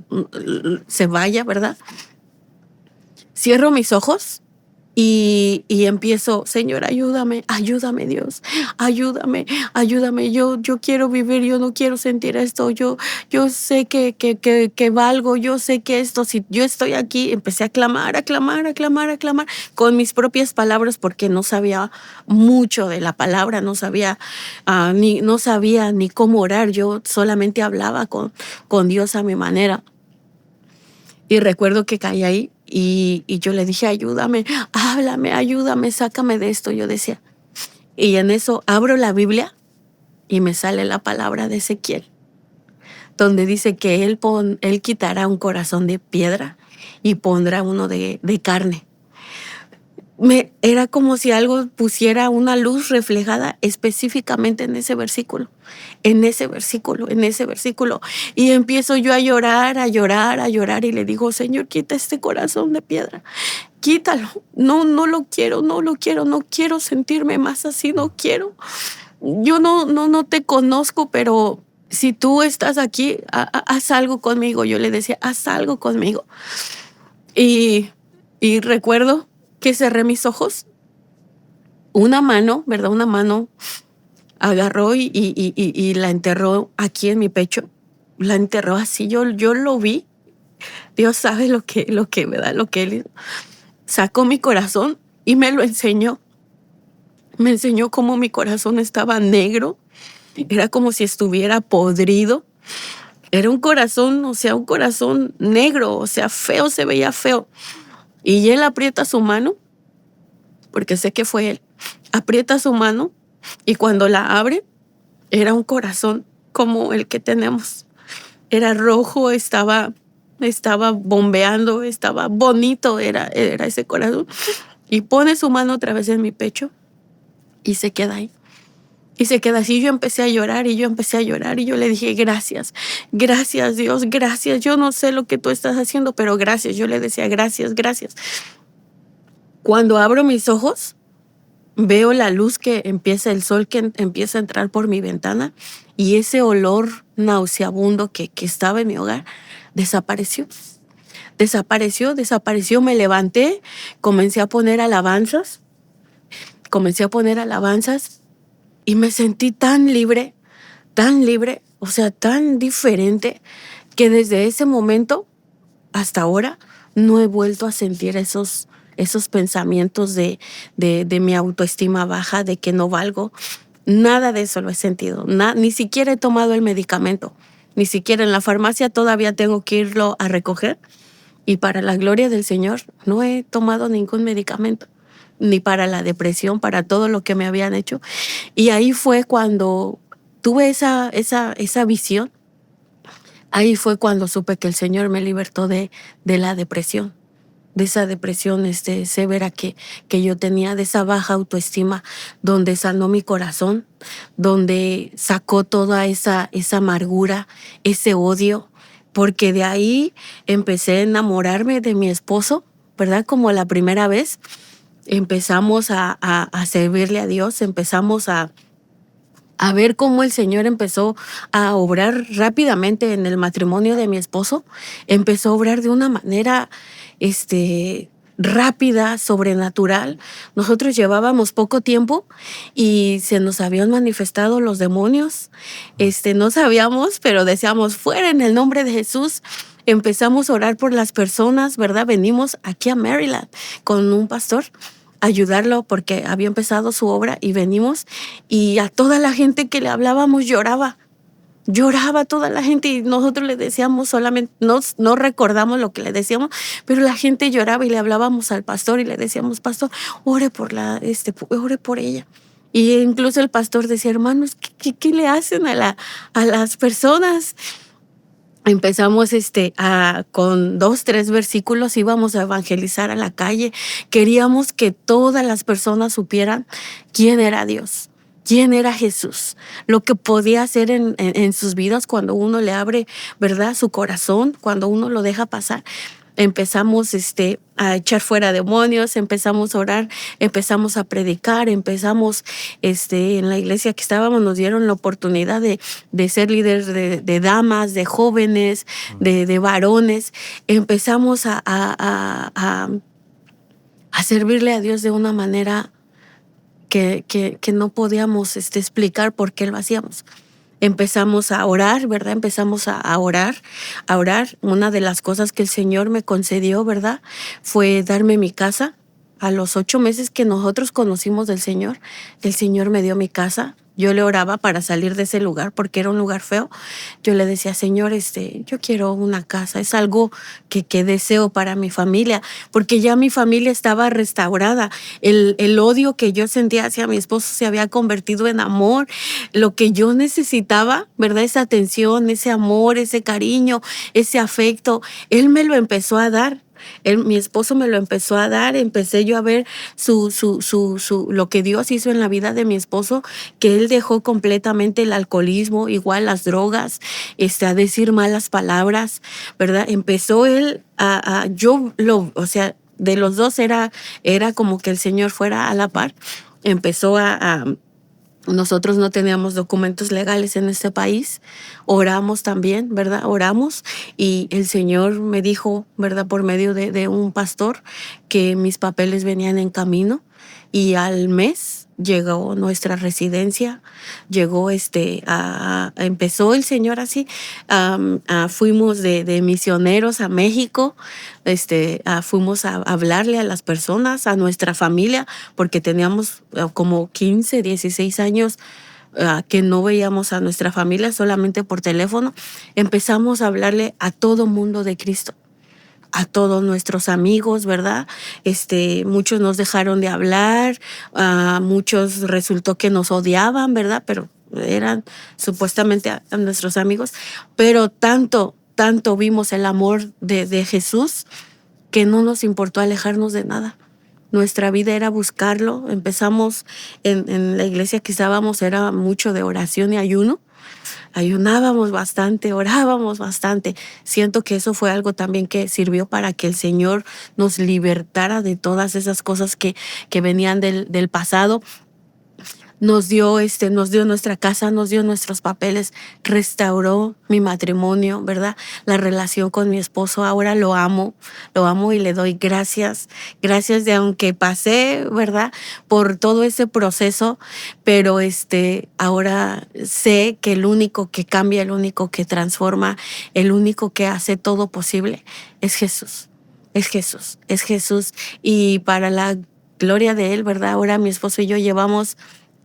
se vaya, ¿verdad? Cierro mis ojos y empiezo, Señor, ayúdame, ayúdame Dios, ayúdame, ayúdame. Yo quiero vivir, yo no quiero sentir esto. Yo sé que valgo, yo sé que esto, si yo estoy aquí, empecé a clamar con mis propias palabras porque no sabía mucho de la palabra, no sabía ni cómo orar. Yo solamente hablaba con Dios a mi manera. Y recuerdo que caí ahí y yo le dije, ayúdame, háblame, ayúdame, sácame de esto. Yo decía, y en eso abro la Biblia y me sale la palabra de Ezequiel, donde dice que él quitará un corazón de piedra y pondrá uno de carne. Era como si algo pusiera una luz reflejada específicamente en ese versículo. Y empiezo yo a llorar y le digo, Señor, quita este corazón de piedra, quítalo. No lo quiero, no quiero sentirme más así, no quiero. Yo no te conozco, pero si tú estás aquí, haz algo conmigo. Yo le decía, haz algo conmigo. Y recuerdo que cerré mis ojos. Una mano, ¿verdad? Una mano agarró y la enterró aquí en mi pecho. La enterró así, yo lo vi. Dios sabe ¿verdad? Lo que él sacó mi corazón y me lo enseñó. Me enseñó cómo mi corazón estaba negro. Era como si estuviera podrido. Era un corazón, o sea, un corazón negro, o sea, feo, se veía feo. Y él aprieta su mano, porque sé que fue él. Aprieta su mano y cuando la abre, era un corazón como el que tenemos. Era rojo, estaba bombeando, estaba bonito, era ese corazón. Y pone su mano otra vez en mi pecho y se queda ahí. Y se queda así. Yo empecé a llorar y yo le dije, gracias Dios, gracias. Yo no sé lo que tú estás haciendo, pero gracias. Yo le decía, gracias. Cuando abro mis ojos, veo la luz el sol que empieza a entrar por mi ventana y ese olor nauseabundo que estaba en mi hogar desapareció. Me levanté, comencé a poner alabanzas y me sentí tan libre, o sea, tan diferente que desde ese momento hasta ahora no he vuelto a sentir esos pensamientos de mi autoestima baja, de que no valgo. Nada de eso lo he sentido. Ni siquiera he tomado el medicamento. Ni siquiera en la farmacia todavía tengo que irlo a recoger. Y para la gloria del Señor, no he tomado ningún medicamento. Ni para la depresión, para todo lo que me habían hecho. Y ahí fue cuando tuve esa visión. Ahí fue cuando supe que el Señor me libertó de la depresión, de esa depresión severa que yo tenía, de esa baja autoestima, donde sanó mi corazón, donde sacó toda esa amargura, ese odio, porque de ahí empecé a enamorarme de mi esposo, ¿verdad? Como la primera vez empezamos a servirle a Dios, empezamos a ver cómo el Señor empezó a obrar rápidamente en el matrimonio de mi esposo. Empezó a obrar de una manera rápida, sobrenatural. Nosotros llevábamos poco tiempo y se nos habían manifestado los demonios. No sabíamos, pero decíamos, fuera en el nombre de Jesús. Empezamos a orar por las personas, ¿verdad? Venimos aquí a Maryland con un pastor ayudarlo porque había empezado su obra y venimos y a toda la gente que le hablábamos lloraba. Lloraba toda la gente y nosotros le decíamos solamente, no recordamos lo que le decíamos, pero la gente lloraba y le hablábamos al pastor y le decíamos, pastor, ore por ore por ella. Y incluso el pastor decía, hermanos, ¿qué le hacen a las personas? Empezamos con 2, 3 versículos, íbamos a evangelizar a la calle. Queríamos que todas las personas supieran quién era Dios, quién era Jesús, lo que podía hacer en sus vidas cuando uno le abre, ¿verdad?, su corazón, cuando uno lo deja pasar. Empezamos a echar fuera demonios, empezamos a orar, empezamos a predicar, empezamos en la iglesia que estábamos, nos dieron la oportunidad de ser líderes de damas, de jóvenes, de varones. Empezamos a servirle a Dios de una manera que no podíamos explicar por qué lo hacíamos. Empezamos a orar, ¿verdad? Empezamos a orar, a orar. Una de las cosas que el Señor me concedió, ¿verdad?, fue darme mi casa. A los 8 meses que nosotros conocimos del Señor, el Señor me dio mi casa. Yo le oraba para salir de ese lugar porque era un lugar feo. Yo le decía, Señor, yo quiero una casa. Es algo que deseo para mi familia, porque ya mi familia estaba restaurada. El odio que yo sentía hacia mi esposo se había convertido en amor. Lo que yo necesitaba, ¿verdad? Esa atención, ese amor, ese cariño, ese afecto, Él me lo empezó a dar. Mi esposo me lo empezó a dar. Empecé yo a ver lo que Dios hizo en la vida de mi esposo, que él dejó completamente el alcoholismo, igual las drogas, a decir malas palabras, ¿verdad? Empezó él o sea, de los dos era como que el Señor fuera a la par. Empezó nosotros no teníamos documentos legales en este país. Oramos también, ¿verdad? Oramos y el Señor me dijo, ¿verdad?, por medio de un pastor, que mis papeles venían en camino, y al mes llegó nuestra residencia, llegó empezó el Señor así. Fuimos de misioneros a México, fuimos a hablarle a las personas, a nuestra familia, porque teníamos como 15, 16 años que no veíamos a nuestra familia, solamente por teléfono. Empezamos a hablarle a todo mundo de Cristo, a todos nuestros amigos, ¿verdad? Muchos nos dejaron de hablar, muchos resultó que nos odiaban, ¿verdad? Pero eran supuestamente a nuestros amigos. Pero tanto vimos el amor de Jesús, que no nos importó alejarnos de nada. Nuestra vida era buscarlo. Empezamos en la iglesia que estábamos, era mucho de oración y ayuno. Ayunábamos bastante, orábamos bastante. Siento que eso fue algo también que sirvió para que el Señor nos libertara de todas esas cosas que venían del pasado. Nos dio nuestra casa, nos dio nuestros papeles, restauró mi matrimonio, ¿verdad? La relación con mi esposo, ahora lo amo y le doy gracias de aunque pasé, ¿verdad?, por todo ese proceso, pero ahora sé que el único que cambia, el único que transforma, el único que hace todo posible es Jesús. Es Jesús, y para la gloria de Él, ¿verdad? Ahora mi esposo y yo llevamos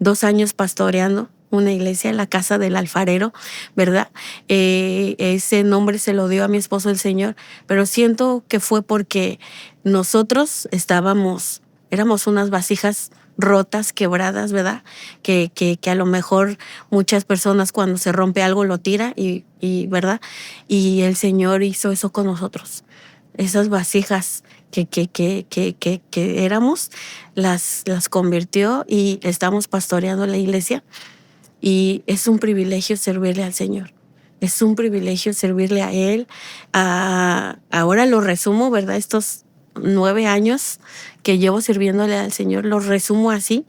2 años pastoreando una iglesia en la casa del alfarero, ¿verdad? Ese nombre se lo dio a mi esposo el Señor, pero siento que fue porque nosotros éramos unas vasijas rotas, quebradas, ¿verdad? Que a lo mejor muchas personas cuando se rompe algo lo tira y ¿verdad? Y el Señor hizo eso con nosotros. Esas vasijas que éramos, las convirtió, y estamos pastoreando la iglesia, y es un privilegio servirle al Señor. Es un privilegio servirle a Él. Ahora lo resumo, ¿verdad? Estos 9 años que llevo sirviéndole al Señor, los resumo así,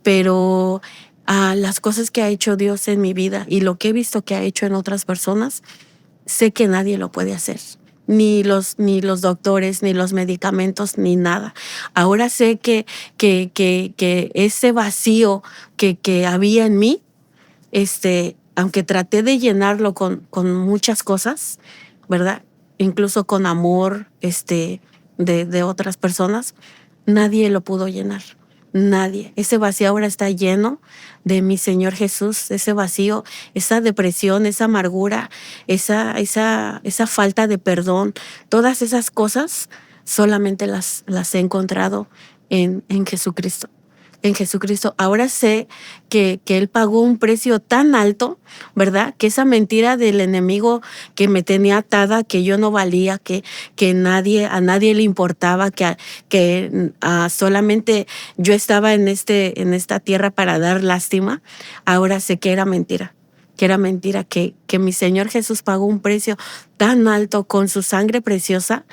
pero las cosas que ha hecho Dios en mi vida y lo que he visto que ha hecho en otras personas, sé que nadie lo puede hacer. Ni los doctores, ni los medicamentos, ni nada. Ahora sé que ese vacío que había en mí, aunque traté de llenarlo con muchas cosas, ¿verdad? Incluso con amor de otras personas, nadie lo pudo llenar. Nadie. Ese vacío ahora está lleno de mi Señor Jesús. Ese vacío, esa depresión, esa amargura, esa falta de perdón, todas esas cosas solamente las he encontrado en Jesucristo. En Jesucristo. Ahora sé que Él pagó un precio tan alto, ¿verdad? Que esa mentira del enemigo que me tenía atada, que yo no valía, que a nadie le importaba, que solamente yo estaba en esta tierra para dar lástima. Ahora sé que era mentira. Que mi Señor Jesús pagó un precio tan alto con su sangre preciosa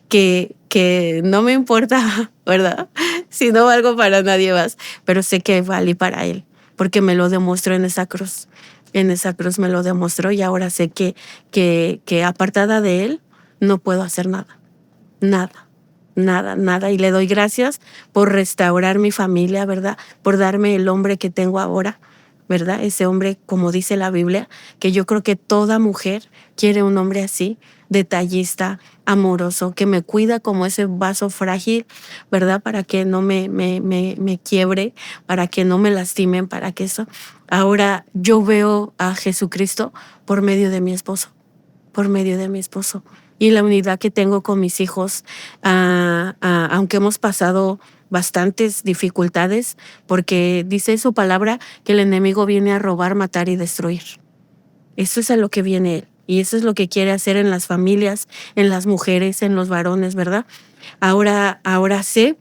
que no me importa, ¿verdad? Si no valgo para nadie más, pero sé que valí para Él, porque me lo demostró en esa cruz. En esa cruz me lo demostró y ahora sé que apartada de Él no puedo hacer nada, nada. Nada, nada. Y le doy gracias por restaurar mi familia, ¿verdad? Por darme el hombre que tengo ahora, ¿verdad? Ese hombre, como dice la Biblia, que yo creo que toda mujer quiere un hombre así, detallista, amoroso, que me cuida como ese vaso frágil, ¿verdad? Para que no me quiebre, para que no me lastimen, para que eso. Ahora yo veo a Jesucristo por medio de mi esposo, por medio de mi esposo. Y la unidad que tengo con mis hijos, aunque hemos pasado bastantes dificultades, porque dice su palabra que el enemigo viene a robar, matar y destruir. Eso es a lo que viene él. Y eso es lo que quiere hacer en las familias, en las mujeres, en los varones, ¿verdad? Ahora sé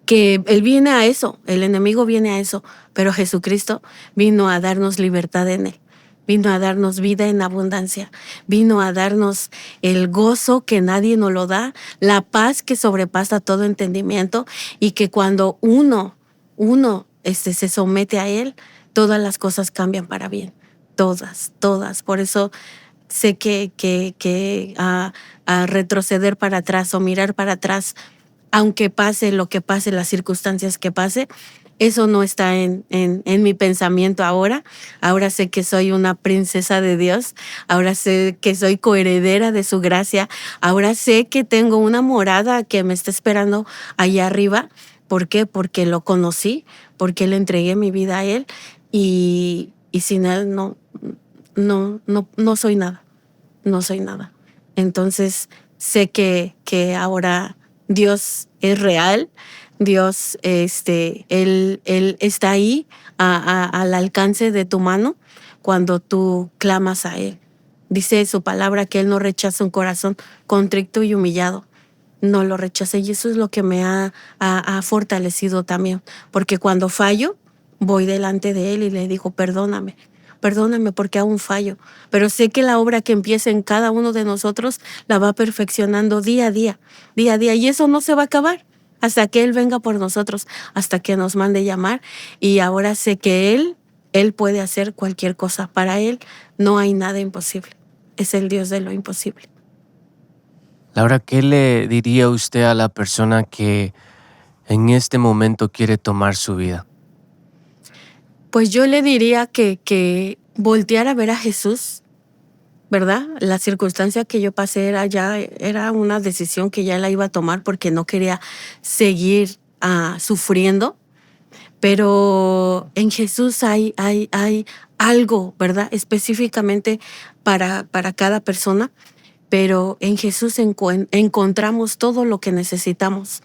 que él viene a eso, el enemigo viene a eso, pero Jesucristo vino a darnos libertad en él. Vino a darnos vida en abundancia, vino a darnos el gozo que nadie nos lo da, la paz que sobrepasa todo entendimiento y que cuando uno se somete a Él, todas las cosas cambian para bien, todas. Por eso sé que a retroceder para atrás o mirar para atrás, aunque pase lo que pase, las circunstancias que pase, eso no está en mi pensamiento ahora. Ahora sé que soy una princesa de Dios. Ahora sé que soy coheredera de su gracia. Ahora sé que tengo una morada que me está esperando allá arriba. ¿Por qué? Porque lo conocí, porque le entregué mi vida a Él y sin Él no soy nada. No soy nada. Entonces sé que ahora Dios es real. Dios, Él está ahí al alcance de tu mano cuando tú clamas a Él. Dice su palabra que Él no rechaza un corazón contrito y humillado. No lo rechaza y eso es lo que me ha fortalecido también. Porque cuando fallo, voy delante de Él y le digo, perdóname porque aún fallo. Pero sé que la obra que empieza en cada uno de nosotros la va perfeccionando día a día. Y eso no se va a acabar hasta que Él venga por nosotros, hasta que nos mande llamar. Y ahora sé que Él puede hacer cualquier cosa. Para Él no hay nada imposible. Es el Dios de lo imposible. Laura, ¿qué le diría usted a la persona que en este momento quiere tomar su vida? Pues yo le diría que volteara a ver a Jesús, ¿verdad? La circunstancia que yo pasé era una decisión que ya la iba a tomar porque no quería seguir sufriendo, pero en Jesús hay algo, ¿verdad? Específicamente para cada persona, pero en Jesús encontramos todo lo que necesitamos,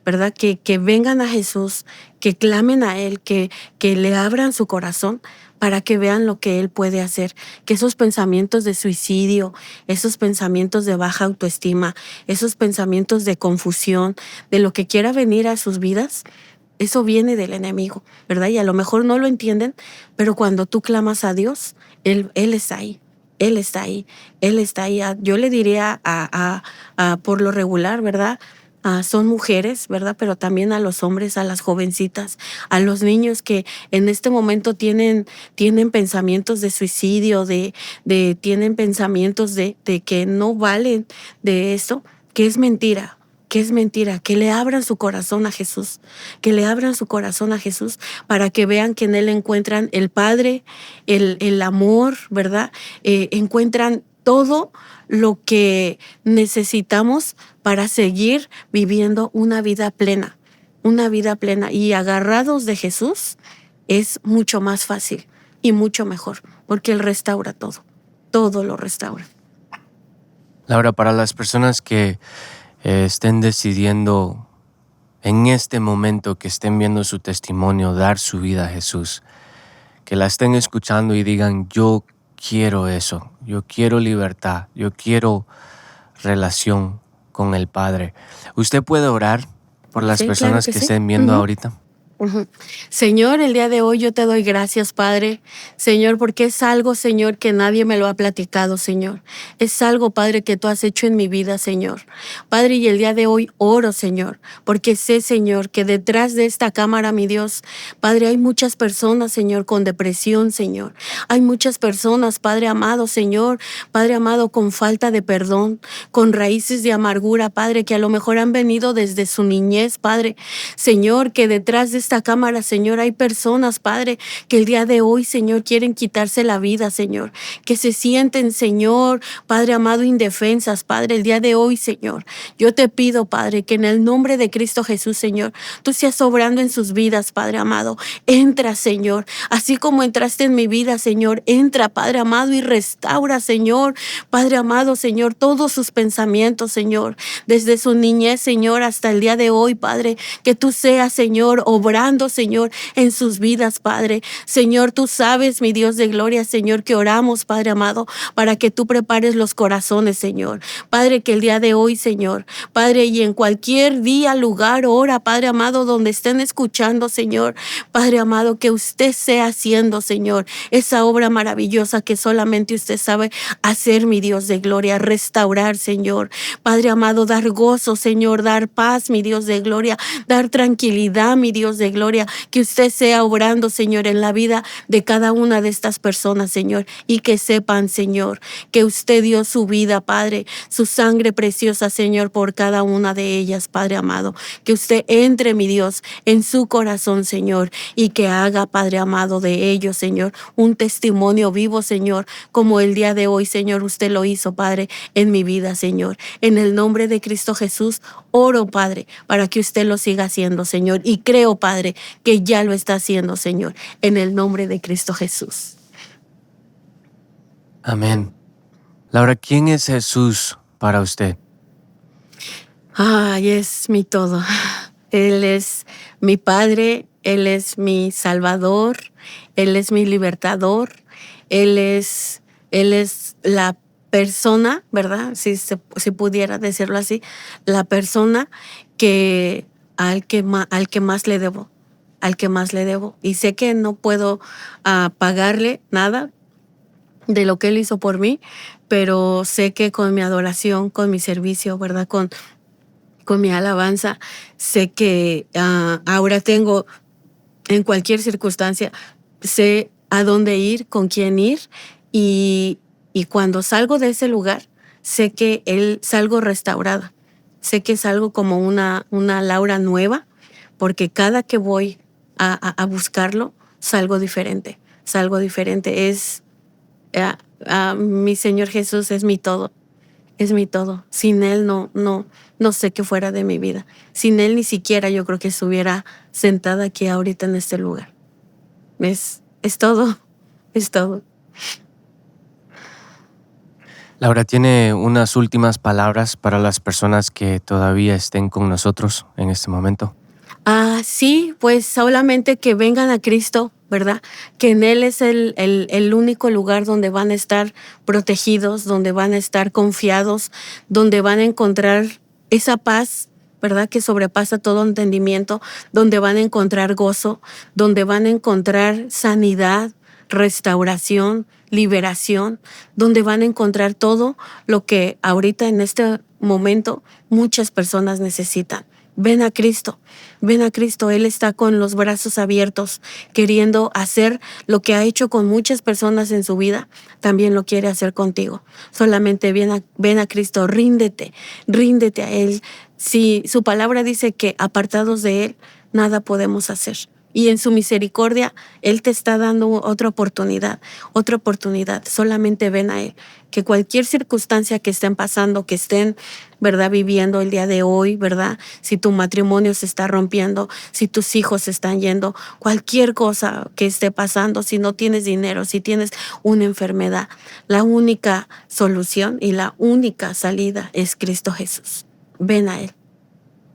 ¿verdad? Que vengan a Jesús, que clamen a Él, que le abran su corazón para que vean lo que Él puede hacer, que esos pensamientos de suicidio, esos pensamientos de baja autoestima, esos pensamientos de confusión, de lo que quiera venir a sus vidas, eso viene del enemigo, ¿verdad? Y a lo mejor no lo entienden, pero cuando tú clamas a Dios, Él está ahí. Él está ahí, Él está ahí. Yo le diría por lo regular, ¿verdad? Son mujeres, ¿verdad? Pero también a los hombres, a las jovencitas, a los niños que en este momento tienen pensamientos de suicidio, tienen pensamientos de que no valen de eso, que es mentira, que le abran su corazón a Jesús, que le abran su corazón a Jesús para que vean que en Él encuentran el Padre, el amor, ¿verdad? Encuentran todo lo que necesitamos para seguir viviendo una vida plena, una vida plena. Y agarrados de Jesús es mucho más fácil y mucho mejor, porque Él restaura todo, todo lo restaura. Laura, para las personas que estén decidiendo en este momento, que estén viendo su testimonio, dar su vida a Jesús, que la estén escuchando y digan, yo quiero eso, yo quiero libertad, yo quiero relación con el Padre. ¿Usted puede orar por las Sí, claro personas que que sí. estén viendo ahorita? Ujú. Señor, el día de hoy yo te doy gracias, Padre. Señor, porque es algo, Señor, que nadie me lo ha platicado, Señor. Es algo, Padre, que tú has hecho en mi vida, Señor. Padre, y el día de hoy oro, Señor, porque sé, Señor, que detrás de esta cámara, mi Dios, Padre, hay muchas personas, Señor, con depresión, Señor. Hay muchas personas, Padre amado, Señor, Padre amado, con falta de perdón, con raíces de amargura, Padre, que a lo mejor han venido desde su niñez, Padre. Señor, que detrás de esta cámara, Señor, hay personas, Padre, que el día de hoy, Señor, quieren quitarse la vida, Señor, que se sienten, Señor, Padre amado, indefensas, Padre, el día de hoy, Señor. Yo te pido, Padre, que en el nombre de Cristo Jesús, Señor, tú seas obrando en sus vidas, Padre amado. Entra, Señor, así como entraste en mi vida, Señor, entra, Padre amado, y restaura, Señor, Padre amado, Señor, todos sus pensamientos, Señor, desde su niñez, Señor, hasta el día de hoy, Padre, que tú seas, Señor, obrando, Señor, en sus vidas, Padre. Señor, tú sabes, mi Dios de gloria, Señor, que oramos, Padre amado, para que tú prepares los corazones, Señor. Padre, que el día de hoy, Señor, Padre, y en cualquier día, lugar, hora, Padre amado, donde estén escuchando, Señor, Padre amado, que usted sea haciendo, Señor, esa obra maravillosa que solamente usted sabe hacer, mi Dios de gloria, restaurar, Señor. Padre amado, dar gozo, Señor, dar paz, mi Dios de gloria, dar tranquilidad, mi Dios de gloria, que usted sea obrando, Señor, en la vida de cada una de estas personas, Señor, y que sepan, Señor, que usted dio su vida, Padre, su sangre preciosa, Señor, por cada una de ellas, Padre amado, que usted entre, mi Dios, en su corazón, Señor, y que haga, Padre amado, de ellos, Señor, un testimonio vivo, Señor, como el día de hoy, Señor, usted lo hizo, Padre, en mi vida, Señor. En el nombre de Cristo Jesús, oro, Padre, para que usted lo siga haciendo, Señor, y creo, Padre, que ya lo está haciendo, Señor, en el nombre de Cristo Jesús. Amén. Laura, ¿quién es Jesús para usted? Ay, es mi todo. Él es mi Padre, Él es mi Salvador, Él es mi libertador, Él es la persona, ¿verdad? Si pudiera decirlo así, la persona que al que más le debo, al que más le debo. Y sé que no puedo pagarle nada de lo que Él hizo por mí, pero sé que con mi adoración, con mi servicio, ¿verdad? Con mi alabanza, sé que ahora tengo, en cualquier circunstancia, sé a dónde ir, con quién ir, y, y cuando salgo de ese lugar, sé que salgo restaurada, sé que salgo como una Laura nueva, porque cada que voy a buscarlo, salgo diferente, mi Señor Jesús es mi todo. Es mi todo. Sin Él no sé qué fuera de mi vida. Sin Él ni siquiera yo creo que estuviera sentada aquí ahorita en este lugar. Es todo, es todo. Laura, ¿tiene unas últimas palabras para las personas que todavía estén con nosotros en este momento? Sí, pues solamente que vengan a Cristo, ¿verdad? Que en Él es el único lugar donde van a estar protegidos, donde van a estar confiados, donde van a encontrar esa paz, ¿verdad? Que sobrepasa todo entendimiento, donde van a encontrar gozo, donde van a encontrar sanidad, restauración, liberación, donde van a encontrar todo lo que ahorita en este momento muchas personas necesitan. Ven a Cristo, ven a Cristo. Él está con los brazos abiertos, queriendo hacer lo que ha hecho con muchas personas en su vida, también lo quiere hacer contigo. Solamente ven a Cristo, ríndete a Él. Si su palabra dice que apartados de Él, nada podemos hacer. Y en su misericordia, Él te está dando otra oportunidad, otra oportunidad. Solamente ven a Él. Que cualquier circunstancia que estén pasando, que estén, ¿verdad?, viviendo el día de hoy, ¿verdad? Si tu matrimonio se está rompiendo, si tus hijos se están yendo, cualquier cosa que esté pasando, si no tienes dinero, si tienes una enfermedad, la única solución y la única salida es Cristo Jesús. Ven a Él.